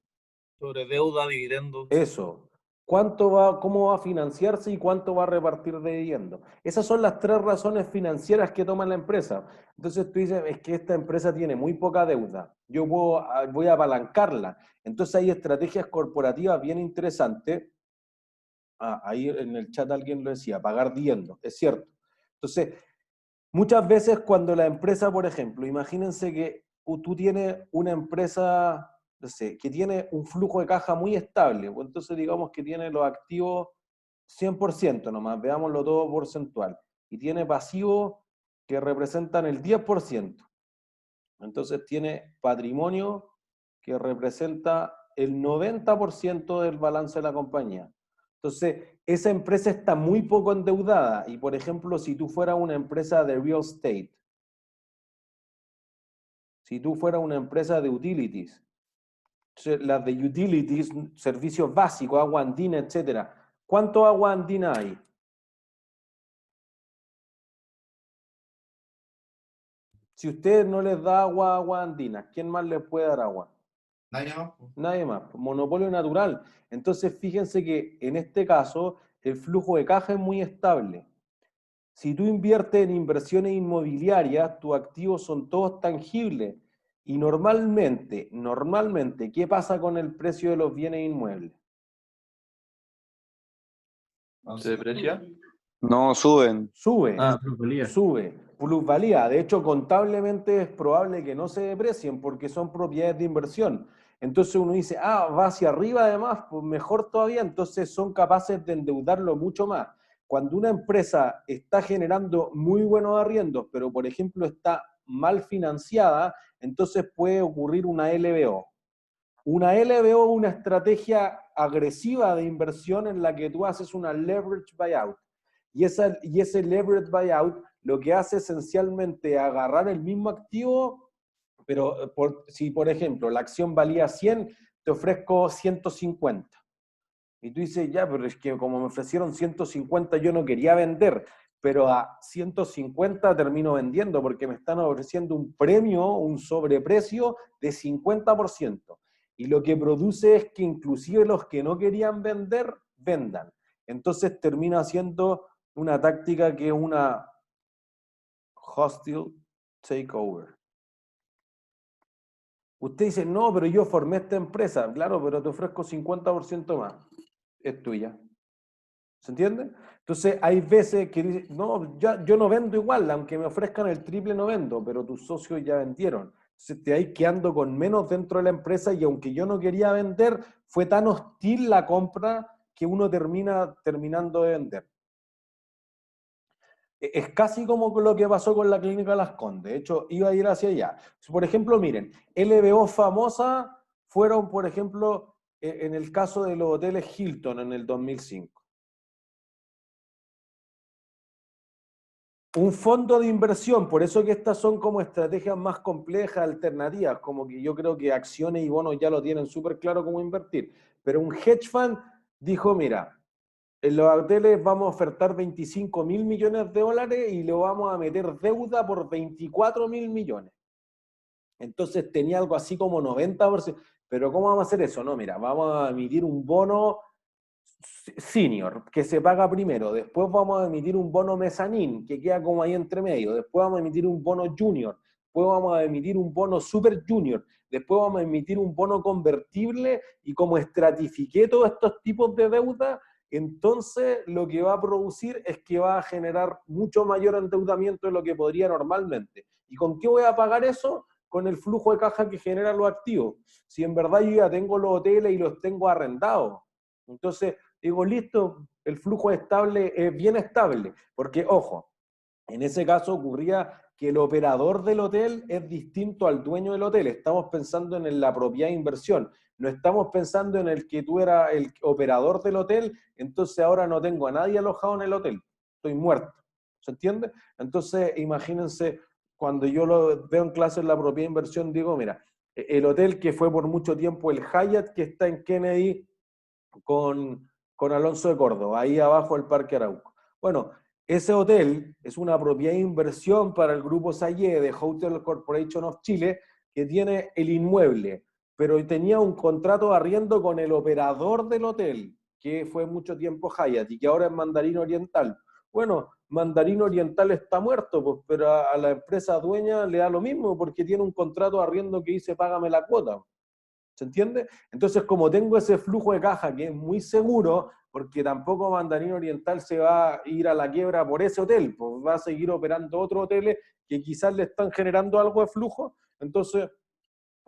Sobre deuda, dividendos. Eso. ¿Cómo va a financiarse y cuánto va a repartir de dividendo? Esas son las tres razones financieras que toma la empresa. Entonces tú dices, es que esta empresa tiene muy poca deuda. Yo voy a apalancarla. Entonces hay estrategias corporativas bien interesantes. Ahí en el chat alguien lo decía, pagar dividendos. Es cierto. Entonces, muchas veces cuando la empresa, por ejemplo, imagínense que tú tienes una empresa, no sé, que tiene un flujo de caja muy estable, pues entonces digamos que tiene los activos 100% nomás, veámoslo todo porcentual, y tiene pasivos que representan el 10%. Entonces tiene patrimonio que representa el 90% del balance de la compañía. Entonces, esa empresa está muy poco endeudada. Y, por ejemplo, si tú fueras una empresa de real estate, si tú fueras una empresa de utilities, las de utilities, servicios básicos, agua andina, etc. ¿Cuánto agua andina hay? Si usted no les da agua andina, ¿quién más les puede dar agua? Nadie más. Nadie más, monopolio natural. Entonces, fíjense que en este caso, el flujo de caja es muy estable. Si tú inviertes en inversiones inmobiliarias, tus activos son todos tangibles. Y normalmente, ¿qué pasa con el precio de los bienes inmuebles? ¿Se deprecia? No suben. Sube, Ah, sube. Plusvalía. De hecho, contablemente es probable que no se deprecien porque son propiedades de inversión. Entonces uno dice, va hacia arriba además, pues mejor todavía. Entonces son capaces de endeudarlo mucho más. cuando una empresa está generando muy buenos arriendos, pero por ejemplo está mal financiada, entonces puede ocurrir una LBO. Una LBO es una estrategia agresiva de inversión en la que tú haces una leverage buyout. Y ese leverage buyout lo que hace esencialmente agarrar el mismo activo, pero si por ejemplo la acción valía 100, te ofrezco 150. Y tú dices, ya, pero es que como me ofrecieron 150 yo no quería vender, pero a 150 termino vendiendo porque me están ofreciendo un premio, un sobreprecio de 50%. Y lo que produce es que inclusive los que no querían vender, vendan. Entonces termina siendo una táctica que es una hostile takeover. Usted dice, no, pero yo formé esta empresa. Claro, pero te ofrezco 50% más. Es tuya. ¿Se entiende? Entonces hay veces que dicen, no, yo no vendo igual, aunque me ofrezcan el triple no vendo, pero tus socios ya vendieron. Entonces te vais quedando con menos dentro de la empresa y aunque yo no quería vender, fue tan hostil la compra que uno terminando de vender. Es casi como lo que pasó con la Clínica Las Condes. De hecho, iba a ir hacia allá. Por ejemplo, miren, LBO famosa fueron, por ejemplo, en el caso de los hoteles Hilton en el 2005. Un fondo de inversión, por eso que estas son como estrategias más complejas, alternativas, como que yo creo que acciones y bonos ya lo tienen súper claro cómo invertir. Pero un hedge fund dijo, mira, en los hoteles vamos a ofertar 25.000 millones de dólares y le vamos a meter deuda por 24.000 millones. Entonces tenía algo así como 90%. Pero ¿cómo vamos a hacer eso? No, mira, vamos a emitir un bono senior, que se paga primero, después vamos a emitir un bono mezanín, que queda como ahí entre medio, después vamos a emitir un bono junior, después vamos a emitir un bono super junior, después vamos a emitir un bono convertible, y como estratifiqué todos estos tipos de deuda, entonces lo que va a producir es que va a generar mucho mayor endeudamiento de lo que podría normalmente. ¿Y con qué voy a pagar eso? Con el flujo de caja que generan los activos. Si en verdad yo ya tengo los hoteles y los tengo arrendados, entonces digo, listo, el flujo estable es bien estable, porque, ojo, en ese caso ocurría que el operador del hotel es distinto al dueño del hotel. Estamos pensando en la propiedad de inversión, no estamos pensando en el que tú eras el operador del hotel, entonces ahora no tengo a nadie alojado en el hotel, estoy muerto. ¿Se entiende? Entonces, imagínense, cuando yo lo veo en clase en la propiedad de inversión, digo, mira, el hotel que fue por mucho tiempo el Hyatt, que está en Kennedy, con Alonso de Córdoba, ahí abajo del Parque Arauco. Bueno, ese hotel es una propiedad de inversión para el grupo Sayé de Hotel Corporation of Chile, que tiene el inmueble, pero tenía un contrato de arriendo con el operador del hotel, que fue mucho tiempo Hyatt, y que ahora es Mandarín Oriental. Bueno, Mandarín Oriental está muerto, pues, pero a la empresa dueña le da lo mismo, porque tiene un contrato de arriendo que dice págame la cuota. ¿Se entiende? Entonces, como tengo ese flujo de caja que es muy seguro, porque tampoco Mandarín Oriental se va a ir a la quiebra por ese hotel, pues va a seguir operando otros hoteles que quizás le están generando algo de flujo, entonces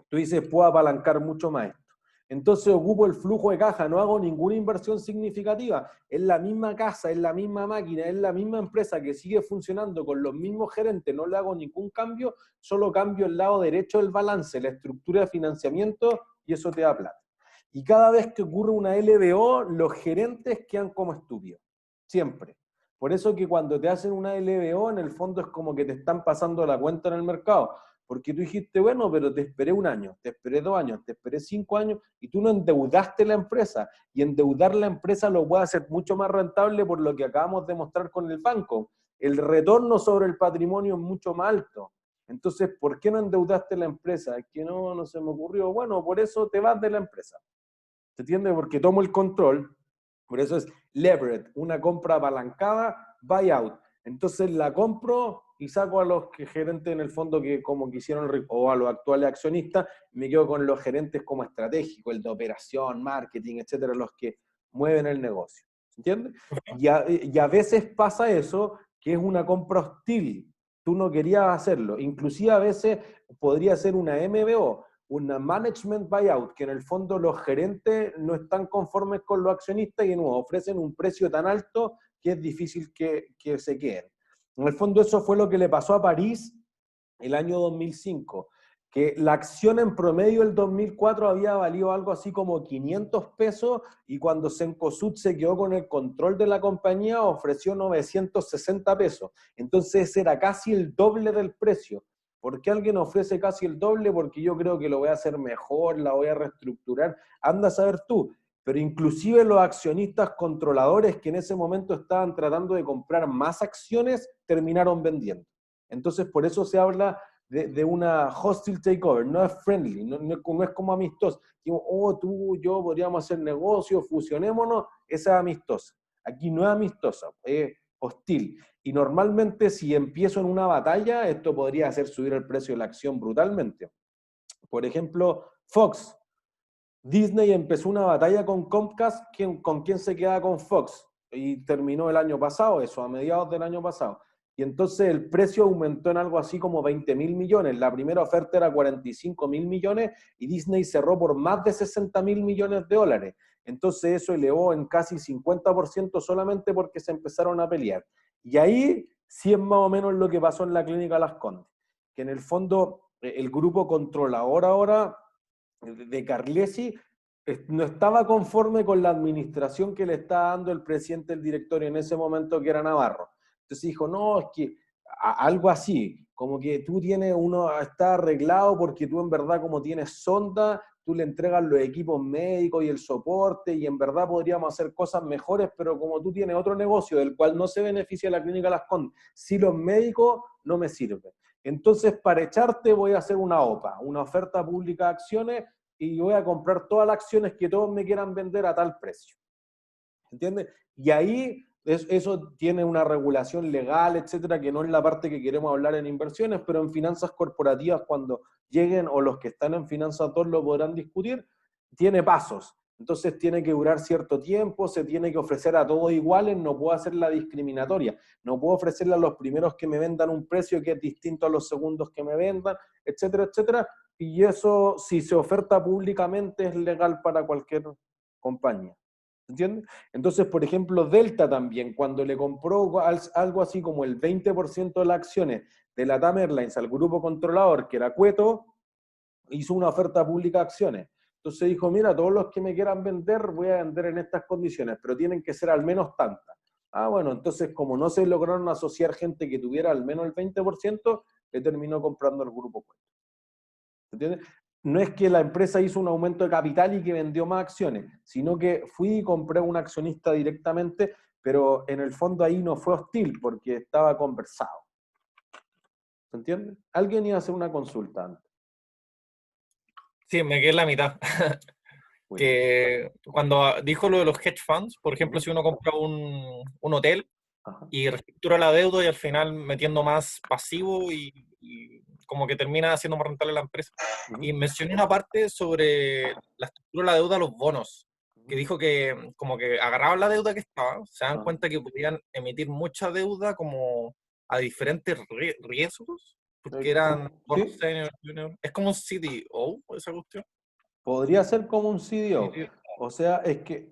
tú dices, puedo apalancar mucho más esto. Entonces ocupo el flujo de caja, no hago ninguna inversión significativa, es la misma casa, es la misma máquina, es la misma empresa que sigue funcionando con los mismos gerentes, no le hago ningún cambio, solo cambio el lado derecho del balance, la estructura de financiamiento, y eso te da plata. Y cada vez que ocurre una LBO, los gerentes quedan como estúpidos, siempre. Por eso que cuando te hacen una LBO, en el fondo es como que te están pasando la cuenta en el mercado. Porque tú dijiste, bueno, pero te esperé 1 año, te esperé 2 años, te esperé 5 años, y tú no endeudaste la empresa. Y endeudar la empresa lo puede hacer mucho más rentable por lo que acabamos de mostrar con el banco. El retorno sobre el patrimonio es mucho más alto. Entonces, ¿por qué no endeudaste la empresa? Es que no se me ocurrió. Bueno, por eso te vas de la empresa. ¿Se entiende? Porque tomo el control. Por eso es leverage, una compra apalancada, buyout. Entonces la compro y saco a los gerentes en el fondo que como quisieron, o a los actuales accionistas, me quedo con los gerentes como estratégicos, el de operación, marketing, etcétera, los que mueven el negocio. ¿Se entiende? Y a veces pasa eso, que es una compra hostil. Tú no querías hacerlo. Inclusive a veces podría ser una MBO, una management buyout, que en el fondo los gerentes no están conformes con los accionistas y nos ofrecen un precio tan alto que es difícil que se queden. En el fondo eso fue lo que le pasó a París el año 2005, que la acción en promedio el 2004 había valido algo así como 500 pesos y cuando Cencosud se quedó con el control de la compañía ofreció 960 pesos. Entonces era casi el doble del precio. ¿Por qué alguien ofrece casi el doble? Porque yo creo que lo voy a hacer mejor, la voy a reestructurar. Anda a saber tú. Pero inclusive los accionistas controladores que en ese momento estaban tratando de comprar más acciones, terminaron vendiendo. Entonces, por eso se habla de una hostile takeover, no es friendly, no es como amistoso. Digo, oh, tú, yo podríamos hacer negocio, fusionémonos, esa es amistosa. Aquí no es amistosa, es hostil. Y normalmente si empiezo en una batalla, esto podría hacer subir el precio de la acción brutalmente. Por ejemplo, Fox. Disney empezó una batalla con Comcast, ¿con quién se queda con Fox? Y terminó el año pasado, eso, a mediados del año pasado. Y entonces el precio aumentó en algo así como 20.000 millones. La primera oferta era 45.000 millones y Disney cerró por más de 60.000 millones de dólares. Entonces eso elevó en casi 50% solamente porque se empezaron a pelear. Y ahí sí es más o menos lo que pasó en la clínica Las Condes, que en el fondo el grupo controlador ahora de Carlesi no estaba conforme con la administración que le estaba dando el presidente del directorio en ese momento, que era Navarro. Entonces dijo, no, es que algo así, como que tú tienes uno, está arreglado porque tú en verdad como tienes sonda, tú le entregas los equipos médicos y el soporte y en verdad podríamos hacer cosas mejores, pero como tú tienes otro negocio del cual no se beneficia la clínica Las Condes, si los médicos no me sirven. Entonces, para echarte voy a hacer una OPA, una oferta pública de acciones, y voy a comprar todas las acciones que todos me quieran vender a tal precio. ¿Entiendes? Y ahí eso tiene una regulación legal, etcétera, que no es la parte que queremos hablar en inversiones, pero en finanzas corporativas, cuando lleguen, o los que están en finanzas 2 lo podrán discutir, tiene pasos. Entonces tiene que durar cierto tiempo, se tiene que ofrecer a todos iguales, no puedo hacer la discriminatoria, no puedo ofrecerle a los primeros que me vendan un precio que es distinto a los segundos que me vendan, etcétera, etcétera, y eso, si se oferta públicamente, es legal para cualquier compañía. ¿Entiendes? Entonces, por ejemplo, Delta también, cuando le compró algo así como el 20% de las acciones de LATAM Airlines al grupo controlador, que era Cueto, hizo una oferta pública de acciones. Entonces dijo, mira, todos los que me quieran vender, voy a vender en estas condiciones, pero tienen que ser al menos tantas. Ah, bueno, entonces como no se lograron asociar gente que tuviera al menos el 20%, le terminó comprando el grupo Cueto. ¿Entiendes? No es que la empresa hizo un aumento de capital y que vendió más acciones, sino que fui y compré a un accionista directamente, pero en el fondo ahí no fue hostil porque estaba conversado. ¿Se entiende? Alguien iba a hacer una consulta antes. Sí, me quedé en la mitad. Que cuando dijo lo de los hedge funds, por ejemplo, si uno compra un hotel y reestructura la deuda y al final metiendo más pasivo y como que termina haciendo más rentable la empresa. Y mencioné una parte sobre la estructura de la deuda, los bonos, que dijo que como que agarraban la deuda que estaba, se dan cuenta que podían emitir mucha deuda como a diferentes riesgos, porque eran bonos senior, junior. Es como un CDO, esa cuestión. Podría ser como un CDO. O sea, es que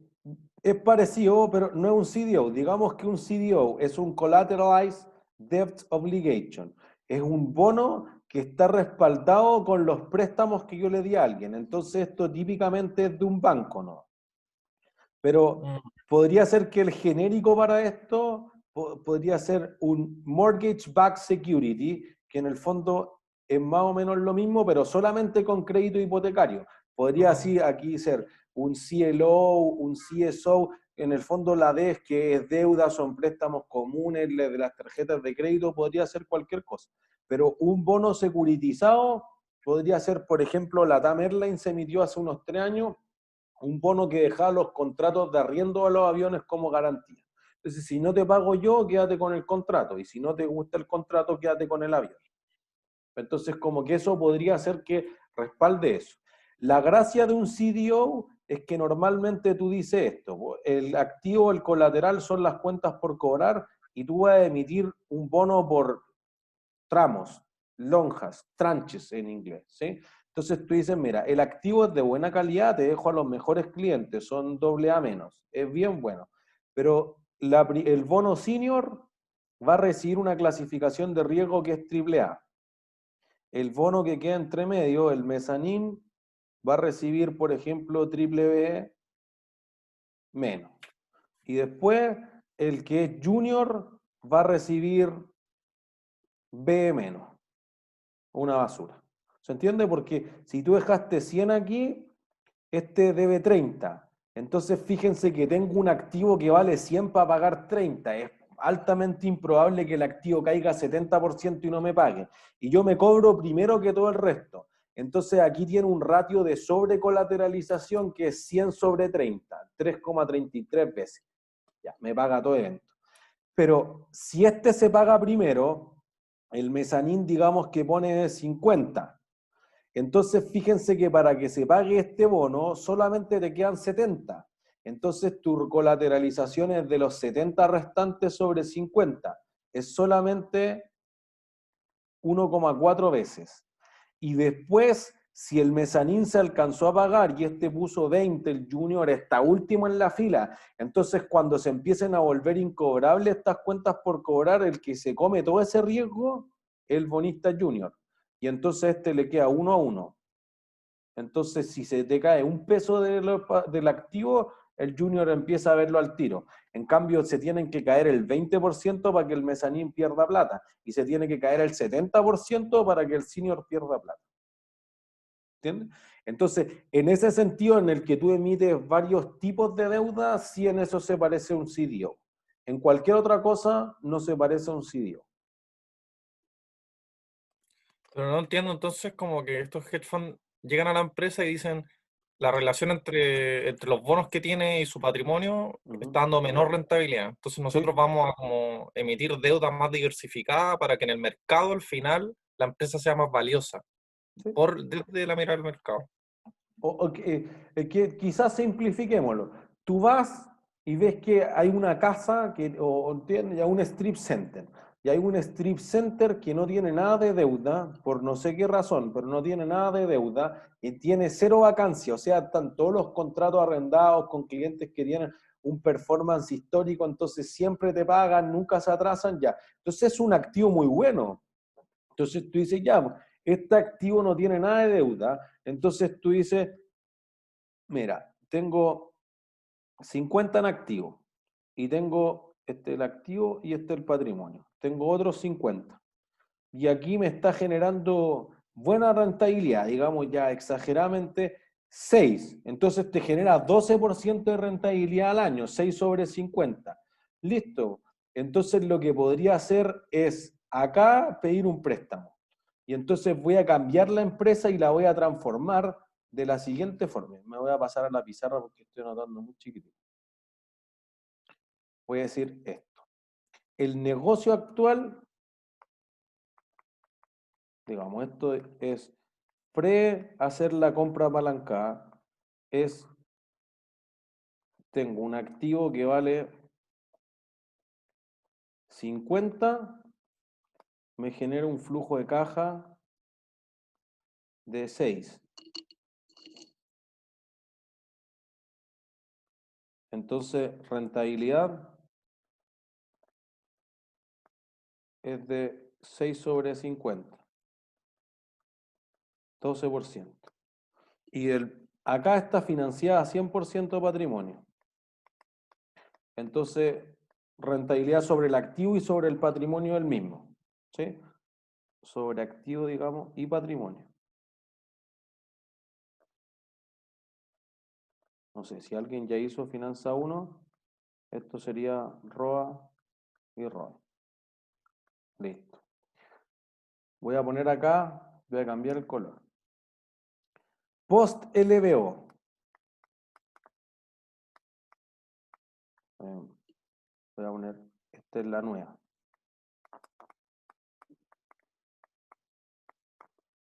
es parecido, pero no es un CDO. Digamos que un CDO es un Collateralized Debt Obligation. Es un bono que está respaldado con los préstamos que yo le di a alguien. Entonces esto típicamente es de un banco, ¿no? Pero podría ser que el genérico para esto podría ser un Mortgage-Backed Security, que en el fondo es más o menos lo mismo, pero solamente con crédito hipotecario. Podría así aquí ser un CLO, un CSO, en el fondo la D es que es deuda, son préstamos comunes de las tarjetas de crédito, podría ser cualquier cosa. Pero un bono securitizado podría ser, por ejemplo, LATAM Airlines se emitió hace unos 3 años, un bono que dejaba los contratos de arriendo a los aviones como garantía. Entonces, si no te pago yo, quédate con el contrato, y si no te gusta el contrato, quédate con el avión. Entonces, como que eso podría hacer que respalde eso. La gracia de un CDO es que normalmente tú dices esto, el activo, el colateral son las cuentas por cobrar, y tú vas a emitir un bono por tramos, lonjas, tranches en inglés, ¿sí? Entonces tú dices, mira, el activo es de buena calidad, te dejo a los mejores clientes, son AA-, es bien bueno, pero el bono senior va a recibir una clasificación de riesgo que es AAA. El bono que queda entre medio, el mezanín, va a recibir, por ejemplo, BBB menos. Y después, el que es junior va a recibir B menos. Una basura. ¿Se entiende? Porque si tú dejaste 100 aquí, este debe 30. Entonces, fíjense que tengo un activo que vale 100 para pagar 30. Es altamente improbable que el activo caiga 70% y no me pague. Y yo me cobro primero que todo el resto. Entonces, aquí tiene un ratio de sobrecolateralización que es 100 sobre 30, 3,33 veces. Ya, me paga todo evento. Pero si este se paga primero, el mezanín digamos que pone 50. Entonces fíjense que para que se pague este bono solamente te quedan 70. Entonces tu colateralización es de los 70 restantes sobre 50. Es solamente 1,4 veces. Y después, si el mezanín se alcanzó a pagar y este puso 20, el junior está último en la fila, entonces cuando se empiecen a volver incobrables estas cuentas por cobrar, el que se come todo ese riesgo es el bonista junior. Y entonces este le queda 1 a 1. Entonces, si se te cae un peso del activo, el junior empieza a verlo al tiro. En cambio, se tienen que caer el 20% para que el mezanín pierda plata. Y se tiene que caer el 70% para que el senior pierda plata. ¿Entiendes? Entonces, en ese sentido en el que tú emites varios tipos de deuda, sí en eso se parece a un CDO. En cualquier otra cosa, no se parece a un CDO. Pero no entiendo entonces como que estos hedge funds llegan a la empresa y dicen la relación entre los bonos que tiene y su patrimonio está dando menor rentabilidad. Entonces nosotros vamos a como emitir deuda más diversificada para que en el mercado al final la empresa sea más valiosa. Sí. Desde la mirada del mercado. Que quizás simplifiquémoslo. Tú vas y ves que hay una casa ya un strip center. Y hay un strip center que no tiene nada de deuda, por no sé qué razón, pero no tiene nada de deuda y tiene 0 vacancia. O sea, están todos los contratos arrendados con clientes que tienen un performance histórico, entonces siempre te pagan, nunca se atrasan, ya. Entonces es un activo muy bueno. Entonces tú dices, ya, este activo no tiene nada de deuda, entonces tú dices, mira, tengo 50 en activo y tengo el activo y el patrimonio. Tengo otros 50. Y aquí me está generando buena rentabilidad, digamos ya exageradamente 6. Entonces te genera 12% de rentabilidad al año, 6 sobre 50. Listo. Entonces lo que podría hacer es acá pedir un préstamo. Y entonces voy a cambiar la empresa y la voy a transformar de la siguiente forma. Me voy a pasar a la pizarra porque estoy anotando muy chiquitito. Voy a decir esto. El negocio actual, digamos, esto es hacer la compra apalancada, tengo un activo que vale 50, me genera un flujo de caja de 6. Entonces, rentabilidad es de 6 sobre 50, 12%. Y acá está financiada 100% patrimonio. Entonces, rentabilidad sobre el activo y sobre el patrimonio del mismo. ¿Sí? Sobre activo, digamos, y patrimonio. No sé, si alguien ya hizo Finanza 1, esto sería ROA y ROA. Listo. Voy a poner acá, voy a cambiar el color. Post LBO. Voy a poner, esta es la nueva.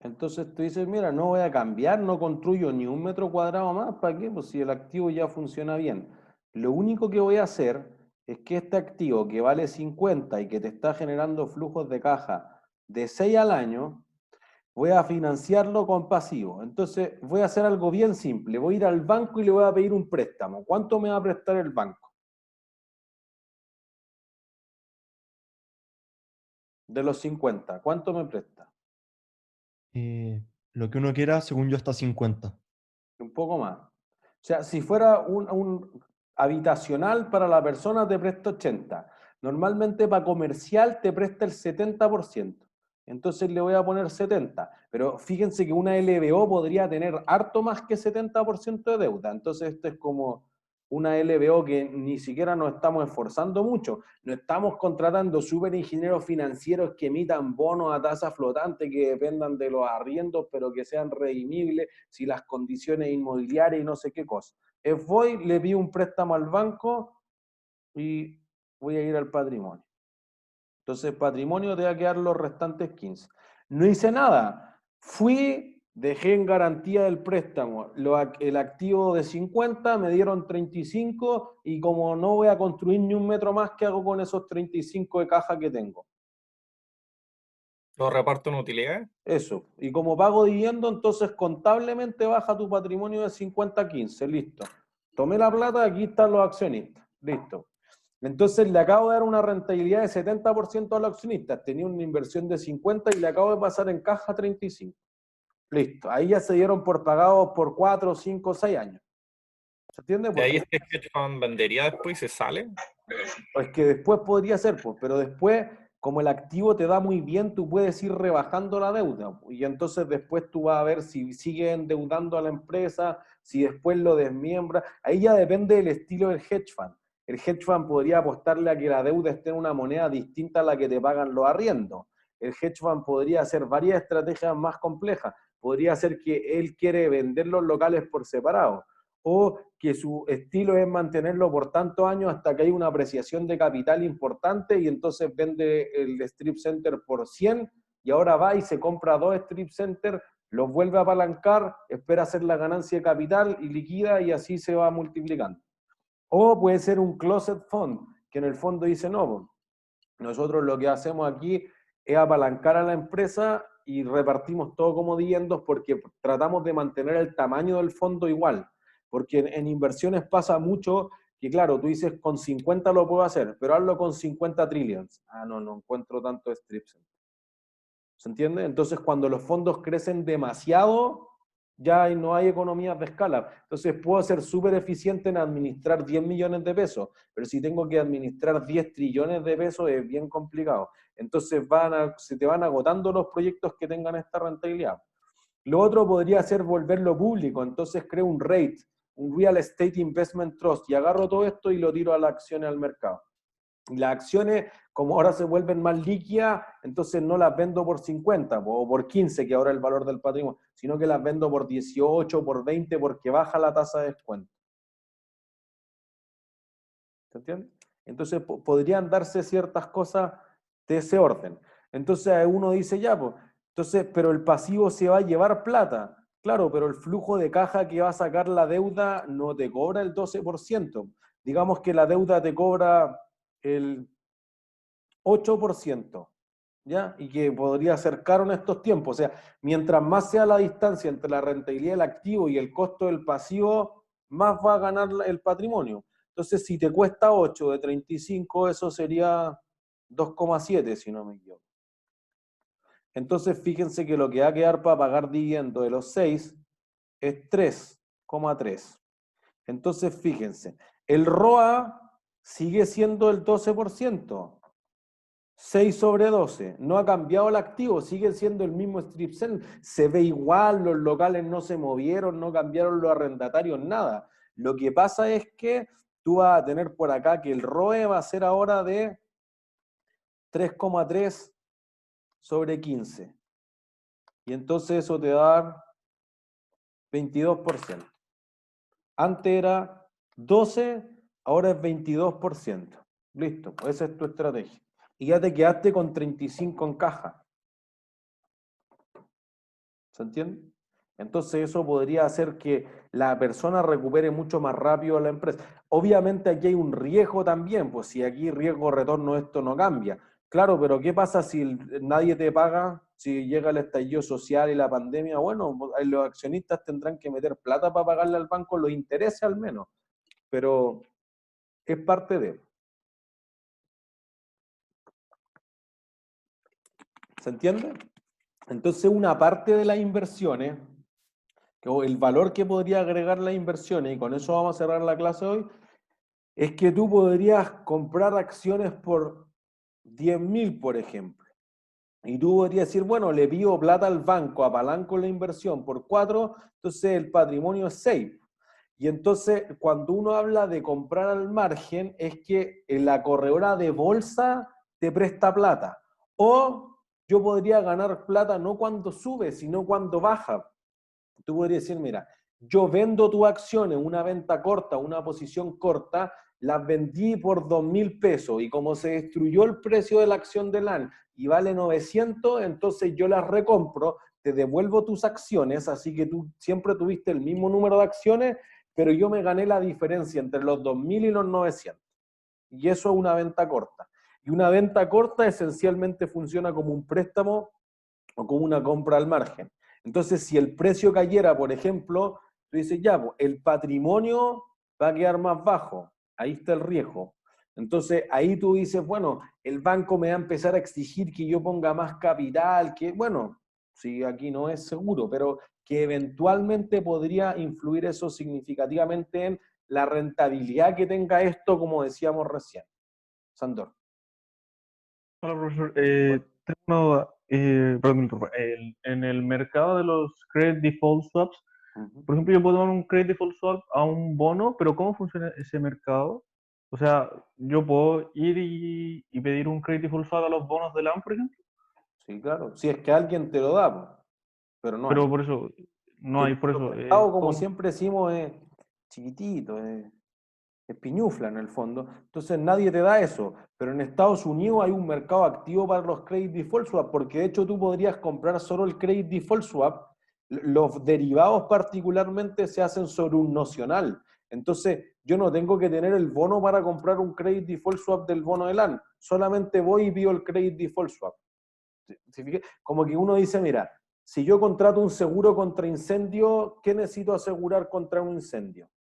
Entonces tú dices, mira, no voy a cambiar, no construyo ni un metro cuadrado más, ¿para qué? Pues si el activo ya funciona bien. Lo único que voy a hacer es que este activo que vale 50 y que te está generando flujos de caja de 6 al año, voy a financiarlo con pasivo. Entonces voy a hacer algo bien simple. Voy a ir al banco y le voy a pedir un préstamo. ¿Cuánto me va a prestar el banco? de los 50, ¿cuánto me presta? Lo que uno quiera, según yo, hasta 50. Un poco más. O sea, si fuera un habitacional para la persona te presta 80. Normalmente para comercial te presta el 70%. Entonces le voy a poner 70. Pero fíjense que una LBO podría tener harto más que 70% de deuda. Entonces esto es como una LBO que ni siquiera nos estamos esforzando mucho. No estamos contratando super ingenieros financieros que emitan bonos a tasa flotante que dependan de los arriendos, pero que sean redimibles si las condiciones inmobiliarias y no sé qué cosa. Es voy, le pido un préstamo al banco y voy a ir al patrimonio. Entonces, patrimonio te va a quedar los restantes 15. No hice nada. Fui, dejé en garantía del préstamo el activo de 50, me dieron 35 y como no voy a construir ni un metro más, ¿qué hago con esos 35 de caja que tengo? ¿Lo reparto en utilidades? Eso. Y como pago dividendo, entonces contablemente baja tu patrimonio de 50 a 15. Listo. Tomé la plata, aquí están los accionistas. Listo. Entonces le acabo de dar una rentabilidad de 70% a los accionistas. Tenía una inversión de 50 y le acabo de pasar en caja 35. Listo. Ahí ya se dieron por pagados por 4, 5, 6 años. ¿Se entiende? ¿Y ahí Porque este hedge fund vendería después y se sale? es que después podría ser, pues, pero después, como el activo te da muy bien, tú puedes ir rebajando la deuda. Y entonces después tú vas a ver si sigue endeudando a la empresa, si después lo desmiembra. Ahí ya depende del estilo del hedge fund. El hedge fund podría apostarle a que la deuda esté en una moneda distinta a la que te pagan los arriendos. El hedge fund podría hacer varias estrategias más complejas. Podría ser que él quiere vender los locales por separado, o que su estilo es mantenerlo por tantos años hasta que hay una apreciación de capital importante y entonces vende el strip center por 100 y ahora va y se compra 2 strip centers, los vuelve a apalancar, espera hacer la ganancia de capital y liquida y así se va multiplicando. O puede ser un closet fund, que en el fondo dice, no, nosotros lo que hacemos aquí es apalancar a la empresa y repartimos todo como dividendos porque tratamos de mantener el tamaño del fondo igual. Porque en inversiones pasa mucho que, claro, tú dices con 50 lo puedo hacer, pero hazlo con 50 trillions. Ah, no, no encuentro tanto strips. ¿Se entiende? Entonces, cuando los fondos crecen demasiado, ya no hay economías de escala. Entonces, puedo ser súper eficiente en administrar 10 millones de pesos, pero si tengo que administrar 10 trillones de pesos es bien complicado. Entonces, se te van agotando los proyectos que tengan esta rentabilidad. Lo otro podría ser volverlo público, entonces creo un REIT, un Real Estate Investment Trust, y agarro todo esto y lo tiro a las acciones al mercado. Y las acciones, como ahora se vuelven más líquidas, entonces no las vendo por 50 o por 15, que ahora es el valor del patrimonio, sino que las vendo por 18, por 20, porque baja la tasa de descuento. ¿Se entiende? Entonces podrían darse ciertas cosas de ese orden. Entonces uno dice, ya, pues, entonces, pero el pasivo se va a llevar plata. Claro, pero el flujo de caja que va a sacar la deuda no te cobra el 12%. Digamos que la deuda te cobra el 8%, ¿ya? Y que podría ser caro en estos tiempos. O sea, mientras más sea la distancia entre la rentabilidad del activo y el costo del pasivo, más va a ganar el patrimonio. Entonces, si te cuesta 8 de 35, eso sería 2,7, si no me equivoco. Entonces, fíjense que lo que va a quedar para pagar dividendo de los 6 es 3,3. Entonces, fíjense, el ROA sigue siendo el 12%. 6 sobre 12, no ha cambiado el activo, sigue siendo el mismo strip center, se ve igual, los locales no se movieron, no cambiaron los arrendatarios, nada. Lo que pasa es que tú vas a tener por acá que el ROE va a ser ahora de 3,3 sobre 15. Y entonces eso te va a dar 22%. Antes era 12, ahora es 22%. Listo, pues esa es tu estrategia. Y ya te quedaste con 35 en caja. ¿Se entiende? Entonces eso podría hacer que la persona recupere mucho más rápido a la empresa. Obviamente aquí hay un riesgo también, pues si aquí riesgo-retorno esto no cambia. Claro, pero ¿qué pasa si nadie te paga? Si llega el estallido social y la pandemia, bueno, los accionistas tendrán que meter plata para pagarle al banco los intereses al menos. Pero es parte de... ¿Se entiende? Entonces, una parte de las inversiones, o el valor que podría agregar las inversiones, y con eso vamos a cerrar la clase hoy, es que tú podrías comprar acciones por 10.000, por ejemplo. Y tú podrías decir, bueno, le pido plata al banco, apalanco la inversión por 4, entonces el patrimonio es 6. Y entonces, cuando uno habla de comprar al margen, es que en la corredora de bolsa te presta plata. O yo podría ganar plata no cuando sube, sino cuando baja. Tú podrías decir, mira, yo vendo tu acción en una venta corta, una posición corta, las vendí por 2.000 pesos y como se destruyó el precio de la acción de LAN y vale 900, entonces yo las recompro, te devuelvo tus acciones, así que tú siempre tuviste el mismo número de acciones, pero yo me gané la diferencia entre los 2.000 y los 900. Y eso es una venta corta. Y una venta corta esencialmente funciona como un préstamo o como una compra al margen. Entonces, si el precio cayera, por ejemplo, tú dices, ya, pues, el patrimonio va a quedar más bajo, ahí está el riesgo. Entonces, ahí tú dices, bueno, el banco me va a empezar a exigir que yo ponga más capital, que, bueno, sí, aquí no es seguro, pero que eventualmente podría influir eso significativamente en la rentabilidad que tenga esto, como decíamos recién. Sandor. Hola, profesor. Tengo una duda. Perdón, me interrumpa. En el mercado de los credit default swaps, por ejemplo, yo puedo tomar un credit default swap a un bono, pero ¿cómo funciona ese mercado? O sea, yo puedo ir y pedir un credit default swap a los bonos de LAN, por ejemplo, Sí, claro. Si es que alguien te lo da, pues, pero no hay. pero por eso, no Que hay, por el eso. mercado, como ¿Cómo? siempre decimos, es chiquitito, es piñufla en el fondo. Entonces nadie te da eso. Pero en Estados Unidos hay un mercado activo para los credit default swap, porque de hecho tú podrías comprar solo el credit default swap. Los derivados particularmente se hacen sobre un nocional. Entonces yo no tengo que tener el bono para comprar un credit default swap del bono de LAN. Solamente voy y pido el credit default swap. Como que uno dice, mira, si yo contrato un seguro contra incendio, ¿qué necesito asegurar contra un incendio?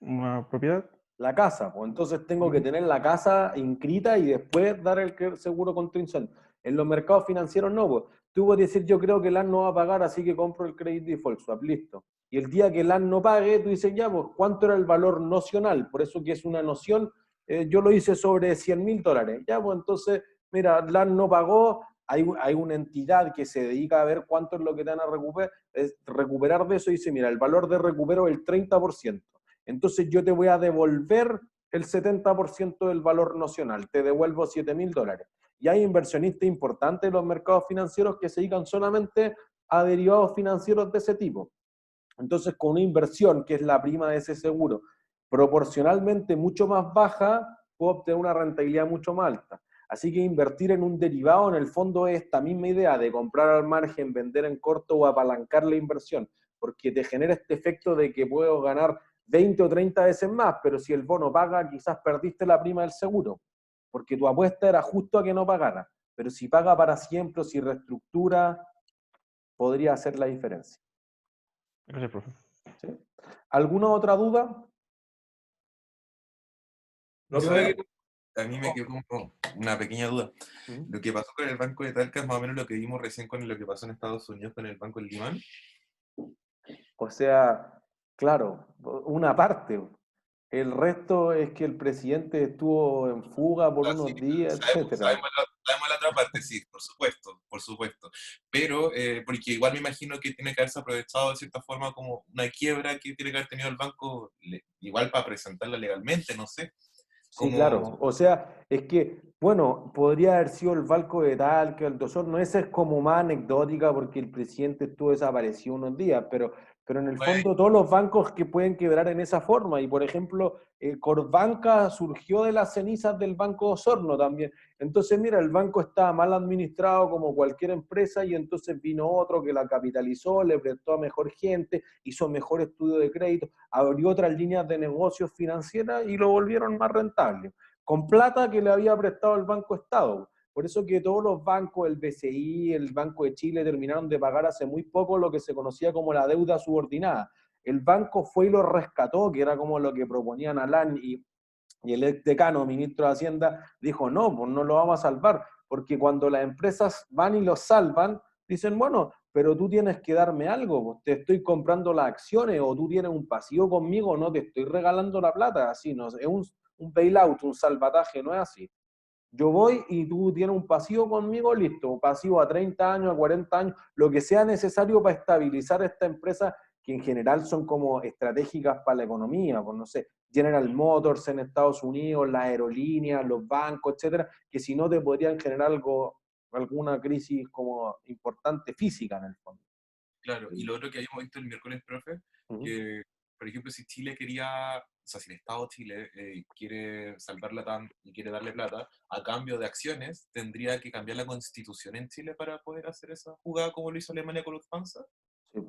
¿Una propiedad? La casa, pues entonces tengo que tener la casa inscrita y después dar el seguro contra incendio. En los mercados financieros no, pues. Tú puedes decir, yo creo que LAN no va a pagar, así que compro el credit default swap, listo. Y el día que LAN no pague, tú dices, ya, pues, ¿cuánto era el valor nocional? Por eso que es una noción, yo lo hice sobre $100.000. Ya, pues entonces, mira, LAN no pagó, hay una entidad que se dedica a ver cuánto es lo que te van a recuperar de eso y dice, mira, el valor de recupero es el 30%. Entonces yo te voy a devolver el 70% del valor nocional, te devuelvo $7.000. Y hay inversionistas importantes en los mercados financieros que se dedican solamente a derivados financieros de ese tipo. Entonces, con una inversión, que es la prima de ese seguro, proporcionalmente mucho más baja, puedo obtener una rentabilidad mucho más alta. Así que invertir en un derivado, en el fondo, es esta misma idea de comprar al margen, vender en corto o apalancar la inversión, porque te genera este efecto de que puedo ganar 20 o 30 veces más, pero si el bono paga, quizás perdiste la prima del seguro, porque tu apuesta era justo a que no pagara. Pero si paga para siempre o si reestructura, podría hacer la diferencia. Gracias, profe. ¿Sí? ¿Alguna otra duda? No sé, a mí me quedó como una pequeña duda. Lo que pasó con el Banco de Talca es más o menos lo que vimos recién con lo que pasó en Estados Unidos con el Banco del Lehman. O sea, claro, una parte. El resto es que el presidente estuvo en fuga por unos días, etc. Sabemos la otra parte, sí, por supuesto, por supuesto. Pero, porque igual me imagino que tiene que haberse aprovechado de cierta forma como una quiebra que tiene que haber tenido el banco, igual para presentarla legalmente, no sé. Sí, claro. O sea, es que, bueno, podría haber sido el Banco de Talca, el Osorno, esa es como más anecdótica porque el presidente estuvo desaparecido unos días, pero en el fondo todos los bancos que pueden quebrar en esa forma, y por ejemplo, Corbanca surgió de las cenizas del Banco de Osorno también. Entonces, mira, el banco estaba mal administrado como cualquier empresa y entonces vino otro que la capitalizó, le prestó a mejor gente, hizo mejor estudio de crédito, abrió otras líneas de negocios financieras y lo volvieron más rentable, con plata que le había prestado el Banco Estado. Por eso que todos los bancos, el BCI, el Banco de Chile, terminaron de pagar hace muy poco lo que se conocía como la deuda subordinada. El banco fue y lo rescató, que era como lo que proponían Alan y el ex decano, ministro de Hacienda, dijo, no, pues no lo vamos a salvar, porque cuando las empresas van y los salvan, dicen, bueno, pero tú tienes que darme algo, pues, te estoy comprando las acciones, o tú tienes un pasivo conmigo, no te estoy regalando la plata, así, no, es un bailout, un salvataje, no es así. Yo voy y tú tienes un pasivo conmigo, listo, pasivo a 30 años, a 40 años, lo que sea necesario para estabilizar esta empresa, que en general son como estratégicas para la economía, pues no sé, General Motors en Estados Unidos, las aerolíneas, los bancos, etcétera, que si no te podrían generar alguna crisis como importante física en el fondo. Claro, y lo otro que habíamos visto el miércoles, profe, que, por ejemplo, si Chile quería, o sea, si el Estado Chile quiere salvar la TAM y quiere darle plata, a cambio de acciones, tendría que cambiar la constitución en Chile para poder hacer esa jugada como lo hizo Alemania con Lufthansa. Sí,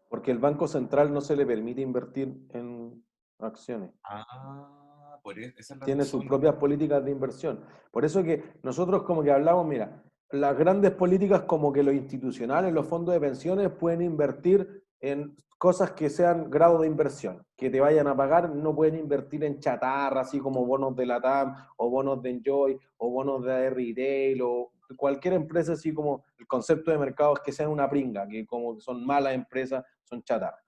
porque el Banco Central no se le permite invertir en acciones. Ah, esa es la Tiene sus razón. propias políticas de inversión. Por eso que nosotros como que hablamos, mira, las grandes políticas como que los institucionales, los fondos de pensiones pueden invertir en cosas que sean grado de inversión, que te vayan a pagar, no pueden invertir en chatarra, así como bonos de Latam, o bonos de Enjoy, o bonos de AR Retail, o cualquier empresa, así como el concepto de mercado es que sean una pringa, que como que son malas empresas, son chatarra.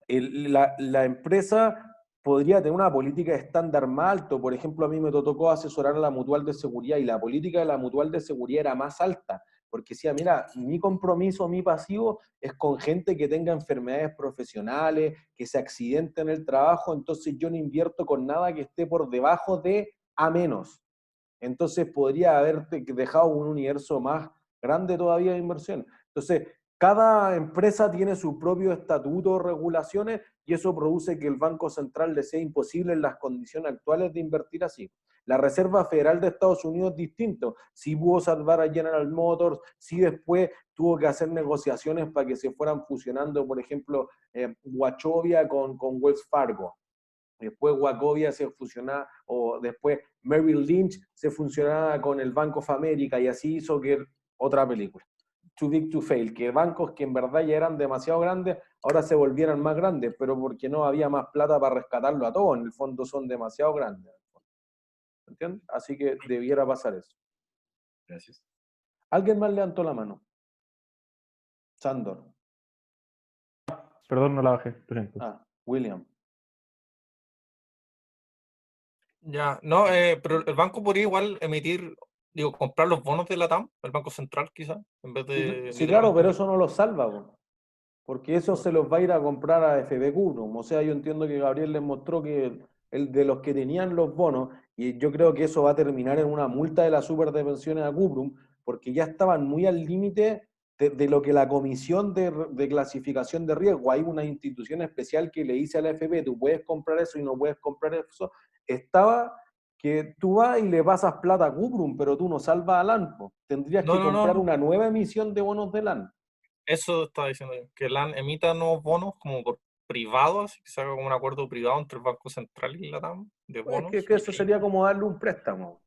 La empresa podría tener una política de estándar más alto. Por ejemplo, a mí me tocó asesorar a la Mutual de Seguridad y la política de la Mutual de Seguridad era más alta, porque decía, mira, mi compromiso, mi pasivo es con gente que tenga enfermedades profesionales, que se accidente en el trabajo, entonces yo no invierto con nada que esté por debajo de A menos. Entonces podría haberte dejado un universo más grande todavía de inversión. Entonces, cada empresa tiene su propio estatuto o regulaciones y eso produce que el Banco Central le sea imposible en las condiciones actuales de invertir así. La Reserva Federal de Estados Unidos es distinto. Sí pudo salvar a General Motors, sí después tuvo que hacer negociaciones para que se fueran fusionando, por ejemplo, Wachovia con Wells Fargo. Después Wachovia se fusionaba, o después Merrill Lynch se fusionaba con el Bank of America y así hizo que otra película. Too Big to Fail, que bancos que en verdad ya eran demasiado grandes, ahora se volvieran más grandes, pero porque no había más plata para rescatarlo a todos, en el fondo son demasiado grandes. ¿Entiendes? Así que debiera pasar eso. Gracias. ¿Alguien más levantó la mano? Sandor. Perdón, no la bajé, lo siento. William. Ya, no, pero el banco podría igual emitir, digo, comprar los bonos de la TAM, el Banco Central quizás, en vez de... Sí, claro, pero eso no los salva, po, porque eso se los va a ir a comprar a FB Cuprum. O sea, yo entiendo que Gabriel les mostró que el de los que tenían los bonos, y yo creo que eso va a terminar en una multa de la super de pensiones a Cuprum, porque ya estaban muy al límite de lo que la comisión de clasificación de riesgo, hay una institución especial que le dice a la FP, tú puedes comprar eso y no puedes comprar eso, estaba que tú vas y le pasas plata a Cuprum, pero tú no salvas a LAN, po. Tendrías que comprar una nueva emisión de bonos de LAN. Eso estaba diciendo yo, que LAN emita nuevos bonos como por privados, así que se haga como un acuerdo privado entre el Banco Central y la TAM de bonos. Es que eso sería como darle un préstamo.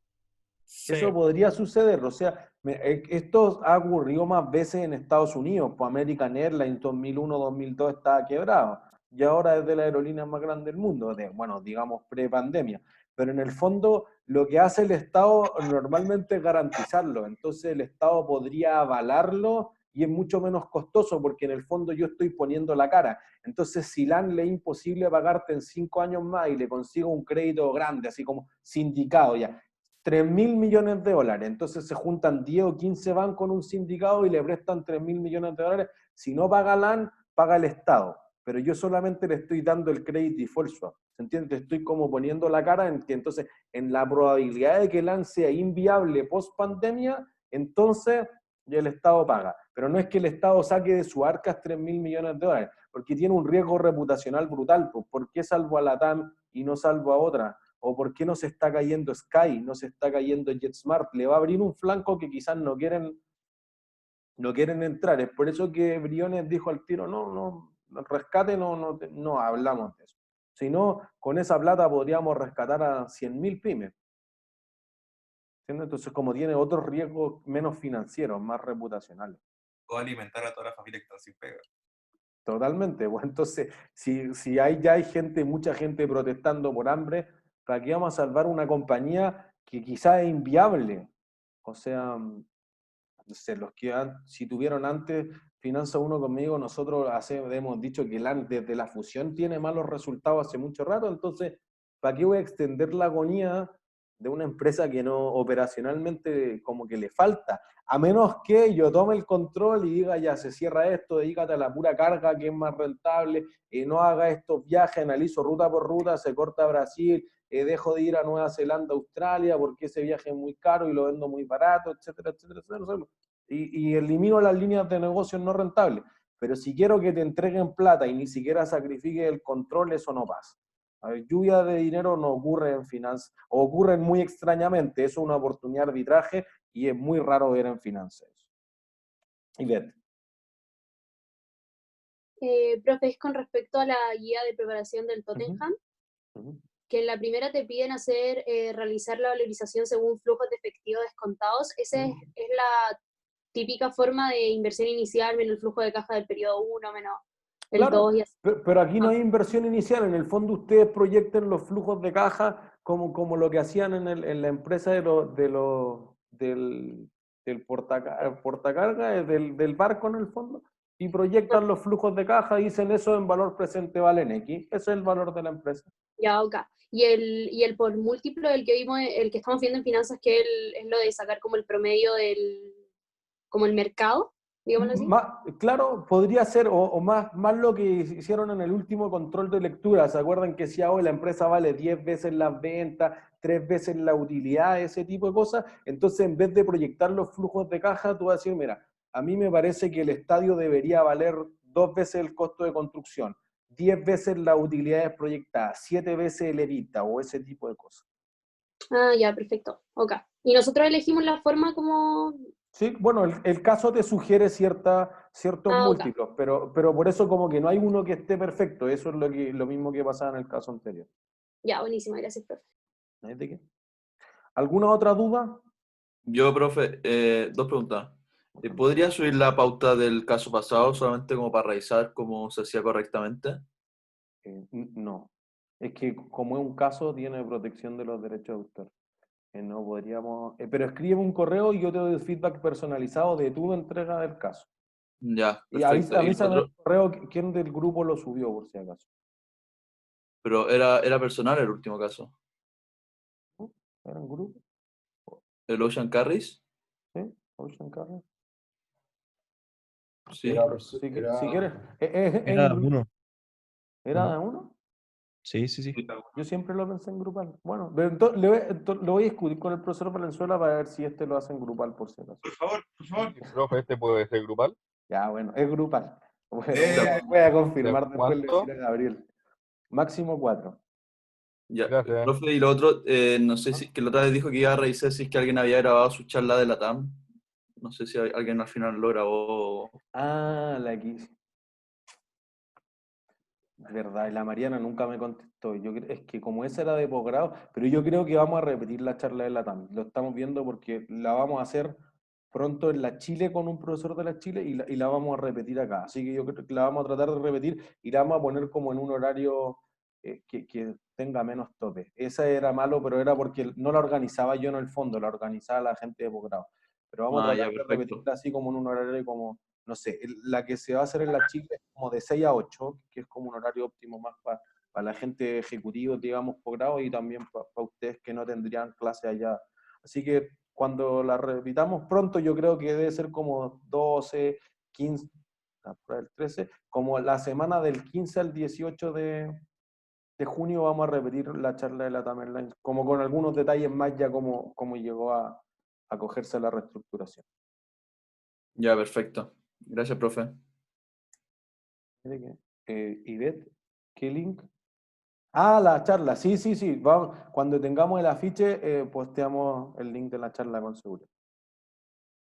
Sí. Eso podría suceder, o sea, esto ha ocurrido más veces en Estados Unidos, pues American Airlines 2001-2002 estaba quebrado, y ahora es de las aerolíneas más grandes del mundo, bueno, digamos pre-pandemia, pero en el fondo lo que hace el Estado normalmente es garantizarlo, entonces el Estado podría avalarlo y es mucho menos costoso porque en el fondo yo estoy poniendo la cara. Entonces, si LAN le es imposible pagarte en 5 años más y le consigo un crédito grande, así como sindicado ya, 3.000 millones de dólares. Entonces se juntan 10 o 15 bancos en un sindicado y le prestan 3.000 millones de dólares. Si no paga LAN, paga el Estado. Pero yo solamente le estoy dando el credit default swap. ¿Se entiende? Estoy como poniendo la cara en que entonces en la probabilidad de que LAN sea inviable post pandemia, entonces ya el Estado paga. Pero no es que el Estado saque de su arcas 3.000 millones de dólares, porque tiene un riesgo reputacional brutal. Pues, ¿por qué salvo a la TAM y no salvo a otra? ¿O por qué no se está cayendo Sky, no se está cayendo JetSmart? Le va a abrir un flanco que quizás no quieren entrar. Es por eso que Briones dijo al tiro, no, rescate no hablamos de eso. Si no, con esa plata podríamos rescatar a 100.000 pymes. ¿Entiendes? Entonces, como tiene otros riesgos menos financieros, más reputacionales. O alimentar a toda la familia que está sin pega. Totalmente. Pues entonces, si ya hay gente, mucha gente protestando por hambre, ¿para qué vamos a salvar una compañía que quizás es inviable? O sea, no sé, si tuvieron antes Finanza 1 conmigo, nosotros hemos dicho que desde la fusión tiene malos resultados hace mucho rato, entonces, ¿para qué voy a extender la agonía de una empresa que no operacionalmente como que le falta? A menos que yo tome el control y diga, ya se cierra esto, dedícate a la pura carga que es más rentable, no haga estos viajes, analizo ruta por ruta, se corta a Brasil, dejo de ir a Nueva Zelanda, Australia, porque ese viaje es muy caro y lo vendo muy barato, etcétera, etcétera, etcétera. Y elimino las líneas de negocio no rentables. Pero si quiero que te entreguen plata y ni siquiera sacrifique el control, eso no pasa. A ver, lluvia de dinero no ocurre en finanzas, o ocurren muy extrañamente. Eso es una oportunidad de arbitraje y es muy raro ver en finanzas. Ivette. Profe, es con respecto a la guía de preparación del Tottenham, que en la primera te piden realizar la valorización según flujos de efectivo descontados. Esa es la típica forma de inversión inicial menos el flujo de caja del periodo 1, menos el Claro, 2 y así. pero aquí no hay inversión inicial. En el fondo ustedes proyecten los flujos de caja como lo que hacían en la empresa del portacarga, del barco en el fondo, y proyectan los flujos de caja, dicen eso en valor presente valen X. Ese es el valor de la empresa. Ya, ok. Y el por múltiplo, el que vimos, el que estamos viendo en finanzas, que es lo de sacar como el promedio como el mercado, digámoslo así. Claro, podría ser, o más lo que hicieron en el último control de lectura. ¿Se acuerdan que si hoy la empresa vale 10 veces las ventas, 3 veces la utilidad, ese tipo de cosas? Entonces, en vez de proyectar los flujos de caja, tú vas a decir, mira, a mí me parece que el estadio debería valer 2 veces el costo de construcción, 10 veces las utilidades proyectadas, 7 veces el EBITDA, o ese tipo de cosas. Ah, ya, perfecto. Ok. Y nosotros elegimos la forma como... Sí, bueno, el caso te sugiere ciertos múltiplos, pero por eso como que no hay uno que esté perfecto. Eso es lo mismo que pasaba en el caso anterior. Ya, buenísimo, gracias, profe. ¿De qué? ¿Alguna otra duda? Yo, profe, 2 preguntas. ¿Podría subir la pauta del caso pasado solamente como para revisar cómo se hacía correctamente? No. Es que como es un caso, tiene protección de los derechos de autor. No podríamos... pero escríbeme un correo y yo te doy el feedback personalizado de tu entrega del caso. Ya, Y perfecto. avísame el correo quién del grupo lo subió, por si acaso. Pero era personal el último caso. ¿Era un grupo? ¿El Ocean Carries? ¿Sí? ¿Ocean Carries? Sí. Si quieres... Era uno. ¿Era de uno? Sí, sí, sí. Yo siempre lo pensé en grupal. Bueno, lo voy a discutir con el profesor Valenzuela para ver si lo hace en grupal, por si acaso. Por favor, por favor. Profe, ¿este puede ser grupal? Ya, bueno, es grupal. Voy a confirmar después, le ¿Cuánto? decir a Gabriel. Máximo 4. Ya, Gracias. profe, y lo otro, no sé si, que la otra vez dijo que iba a revisar si es que alguien había grabado su charla de la TAM. No sé si alguien al final lo grabó. Ah, la quise. Verdad, y la Mariana nunca me contestó. Es que como esa era de posgrado, pero yo creo que vamos a repetir la charla de la TAM. Lo estamos viendo porque la vamos a hacer pronto en la Chile con un profesor de la Chile y la vamos a repetir acá. Así que yo creo que la vamos a tratar de repetir y la vamos a poner como en un horario que tenga menos tope. Esa era malo, pero era porque no la organizaba yo en el fondo, la organizaba la gente de posgrado. Pero vamos a Ah, ya, tratar de perfecto. repetirla así como en un horario como, no sé, la que se va a hacer en la Chile es como de 6 a 8, que es como un horario óptimo más para la gente ejecutiva, digamos, posgrado, y también para ustedes que no tendrían clase allá. Así que cuando la repitamos pronto, yo creo que debe ser como 12, 15, el 13, como la semana del 15 al 18 de junio vamos a repetir la charla de la TAM Airlines, como con algunos detalles más ya como llegó a cogerse la reestructuración. Ya, perfecto. Gracias, profe. Ivette, ¿qué link? Ah, la charla, sí. Vamos, cuando tengamos el afiche, posteamos el link de la charla con seguridad.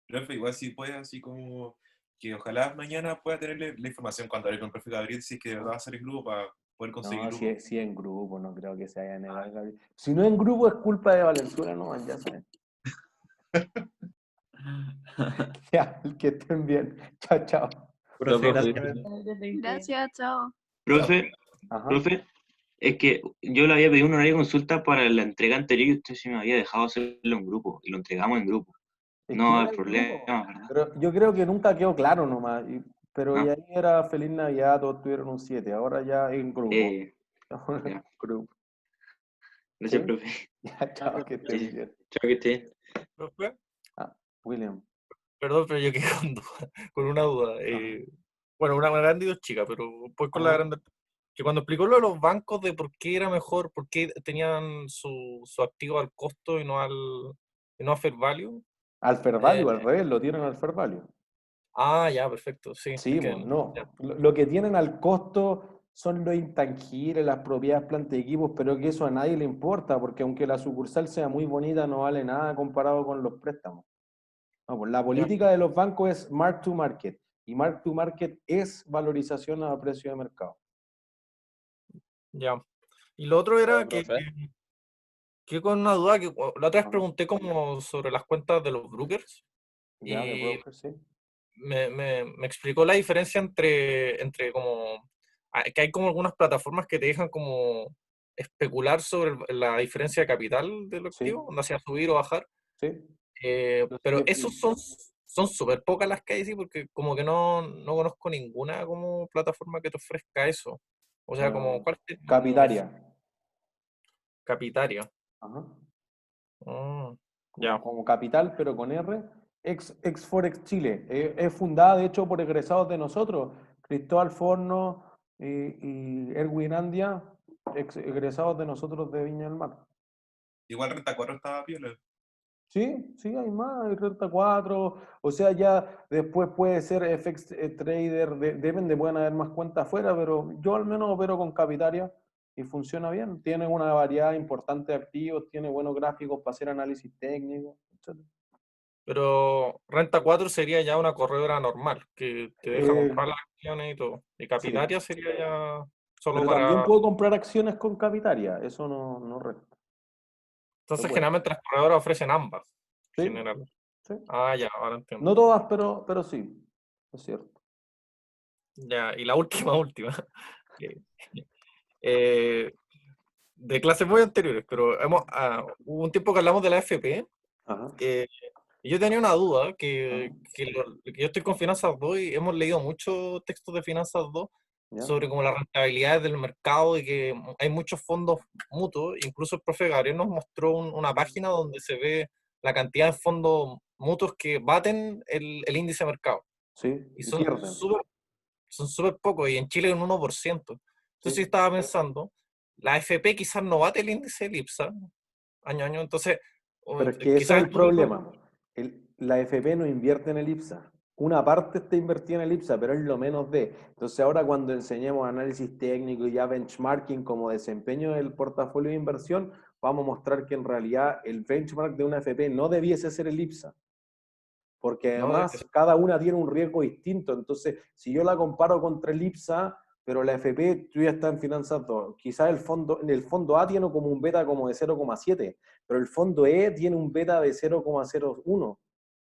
Profe, igual si puede, así como que ojalá mañana pueda tener la información cuando hable con el profe Gabriel, si es que va a ser el grupo para poder conseguir No, grupo. si es en grupo, no creo que se haya negado, Gabriel. Si no es en grupo, es culpa de Valenzuela, no, ya saben. Ya, que estén bien. Chao, chao. Profe, Profe, gracias. Gracias, chao. Profe, Ajá. profe, es que yo le había pedido un horario de consulta para la entrega anterior y usted sí me había dejado hacerlo en grupo, y lo entregamos en grupo. Es No que hay era el problema, grupo. ¿verdad? Pero yo creo que nunca quedó claro nomás. Pero y Ah, ahí era Feliz Navidad, todos tuvieron un 7. Ahora ya en grupo. ya. Grupo. Gracias, ¿Sí? profe. Ya, chao, que estés Sí. bien. Chao, que esté bien. Profe, Ah, William. perdón, pero yo quedé con, con una duda. Bueno, una grande y dos chicas, pero voy con la Ajá. grande. Que cuando explicó lo de los bancos de por qué era mejor, por qué tenían su activo al costo y no a fair value. Al fair value, al revés, lo tienen al fair value. Ya, perfecto, sí. Sí, Es que, pues no. ya. Lo que tienen al costo son los intangibles, las propiedades, plantas y equipos, pero que eso a nadie le importa, porque aunque la sucursal sea muy bonita, no vale nada comparado con los préstamos. No, pues la política de los bancos es mark to market, y mark to market es valorización a precio de mercado. Ya. Y lo otro era profe. que con una duda, que la otra vez pregunté como sobre las cuentas de los brokers, Ya, de y broker, sí. me explicó la diferencia entre como, que hay como algunas plataformas que te dejan como especular sobre la diferencia de capital del activo, donde sea subir o bajar. Sí. Pero CFD. esos son súper pocas las que hay, sí, porque como que no conozco ninguna como plataforma que te ofrezca eso. O sea, como, ¿cuál es? Capitaria. Capitaria. Ajá. Ya. Como capital, pero con R. Ex Forex Chile. Es fundada, de hecho, por egresados de nosotros. Cristóbal Forno y Erwin Andia, egresados de nosotros de Viña del Mar. Igual Renta 4 estaba piola. Sí, sí, hay más, hay Renta 4, o sea, ya después puede ser FX Trader, depende, pueden haber más cuentas afuera, pero yo al menos opero con Capitaria y funciona bien. Tiene una variedad importante de activos, tiene buenos gráficos para hacer análisis técnico, etc. Pero Renta 4 sería ya una corredora normal, que te deja comprar las acciones y todo. Y Capitaria sería ya solo Pero también para... puedo comprar acciones con Capitaria, eso no resta. Entonces, puede. generalmente las corredoras ofrecen ambas. Sí, General. sí. Ya, ahora entiendo. No todas, pero sí, es cierto. Ya, y la última. De clases muy anteriores, pero hubo un tiempo que hablamos de la FP. Y yo tenía una duda, que yo estoy con Finanzas 2 y hemos leído muchos textos de Finanzas 2 ¿Ya? sobre como las rentabilidades del mercado y que hay muchos fondos mutuos. Incluso el profe Gabriel nos mostró una página donde se ve la cantidad de fondos mutuos que baten el índice de mercado. Sí, Y y pierden. son súper pocos, y en Chile un 1%. Entonces yo estaba pensando, la AFP quizás no bate el índice del IPSA año a año, entonces Pero es que ese quizás es el problema. La FP no invierte en el IPSA. Una parte está invertida en el IPSA, pero es lo menos de. Entonces ahora cuando enseñemos análisis técnico y ya benchmarking como desempeño del portafolio de inversión, vamos a mostrar que en realidad el benchmark de una FP no debiese ser el IPSA. Porque además cada una tiene un riesgo distinto. Entonces, si yo la comparo contra el IPSA, pero la FP, tú ya estás en Finanzas 2, quizás en el fondo A tiene como un beta como de 0,7, pero el fondo E tiene un beta de 0,01.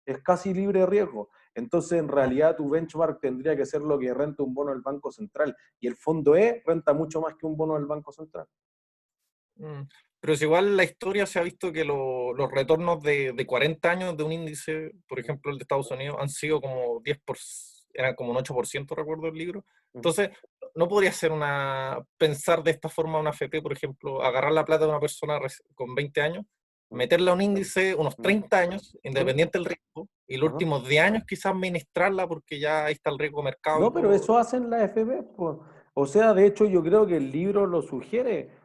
Es casi libre de riesgo. Entonces, en realidad, tu benchmark tendría que ser lo que renta un bono del Banco Central. Y el fondo E renta mucho más que un bono del Banco Central. Pero es igual la historia se ha visto que los retornos de 40 años de un índice, por ejemplo el de Estados Unidos, han sido como 10%, eran como un 8%, recuerdo el libro. Entonces, ¿no podría ser pensar de esta forma una FP, por ejemplo, agarrar la plata de una persona con 20 años, meterla a un índice unos 30 años, independiente del riesgo, y los últimos 10 años quizás administrarla porque ya ahí está el riesgo mercado? No, pero eso hacen las FP. O sea, de hecho, yo creo que el libro lo sugiere.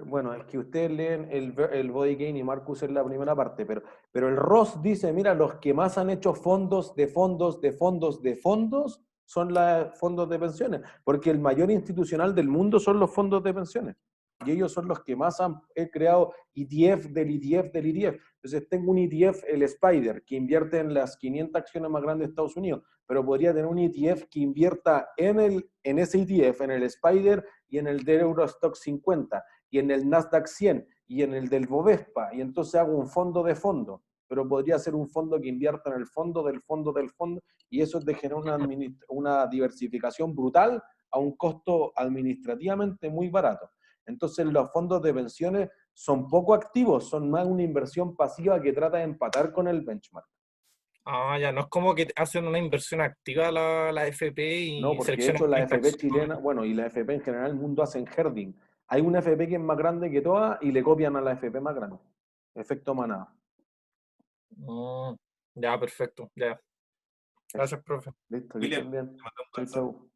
Bueno, es que ustedes leen el Body Gain y Marcus en la primera parte, pero el Ross dice, mira, los que más han hecho fondos son los fondos de pensiones, porque el mayor institucional del mundo son los fondos de pensiones. Y ellos son los que más han creado ETF del ETF del ETF. Entonces tengo un ETF, el Spider, que invierte en las 500 acciones más grandes de Estados Unidos, pero podría tener un ETF que invierta en ese ETF, en el Spider y en el del Eurostock 50, y en el Nasdaq 100, y en el del Bovespa, y entonces hago un fondo de fondo, pero podría ser un fondo que invierta en el fondo del fondo del fondo, y eso te genera una diversificación brutal a un costo administrativamente muy barato. Entonces los fondos de pensiones son poco activos, son más una inversión pasiva que trata de empatar con el benchmark. Ah, ya, no es como que hacen una inversión activa la FP y No, porque de seleccionan hecho la 30 FP acciones. chilena, bueno, y la FP en general el mundo hacen herding. Hay una FP que es más grande que todas y le copian a la FP más grande. Efecto manada. Ya, perfecto, ya. Gracias, profe. Listo, que William, estén bien. te mando un Chau, WhatsApp. chau.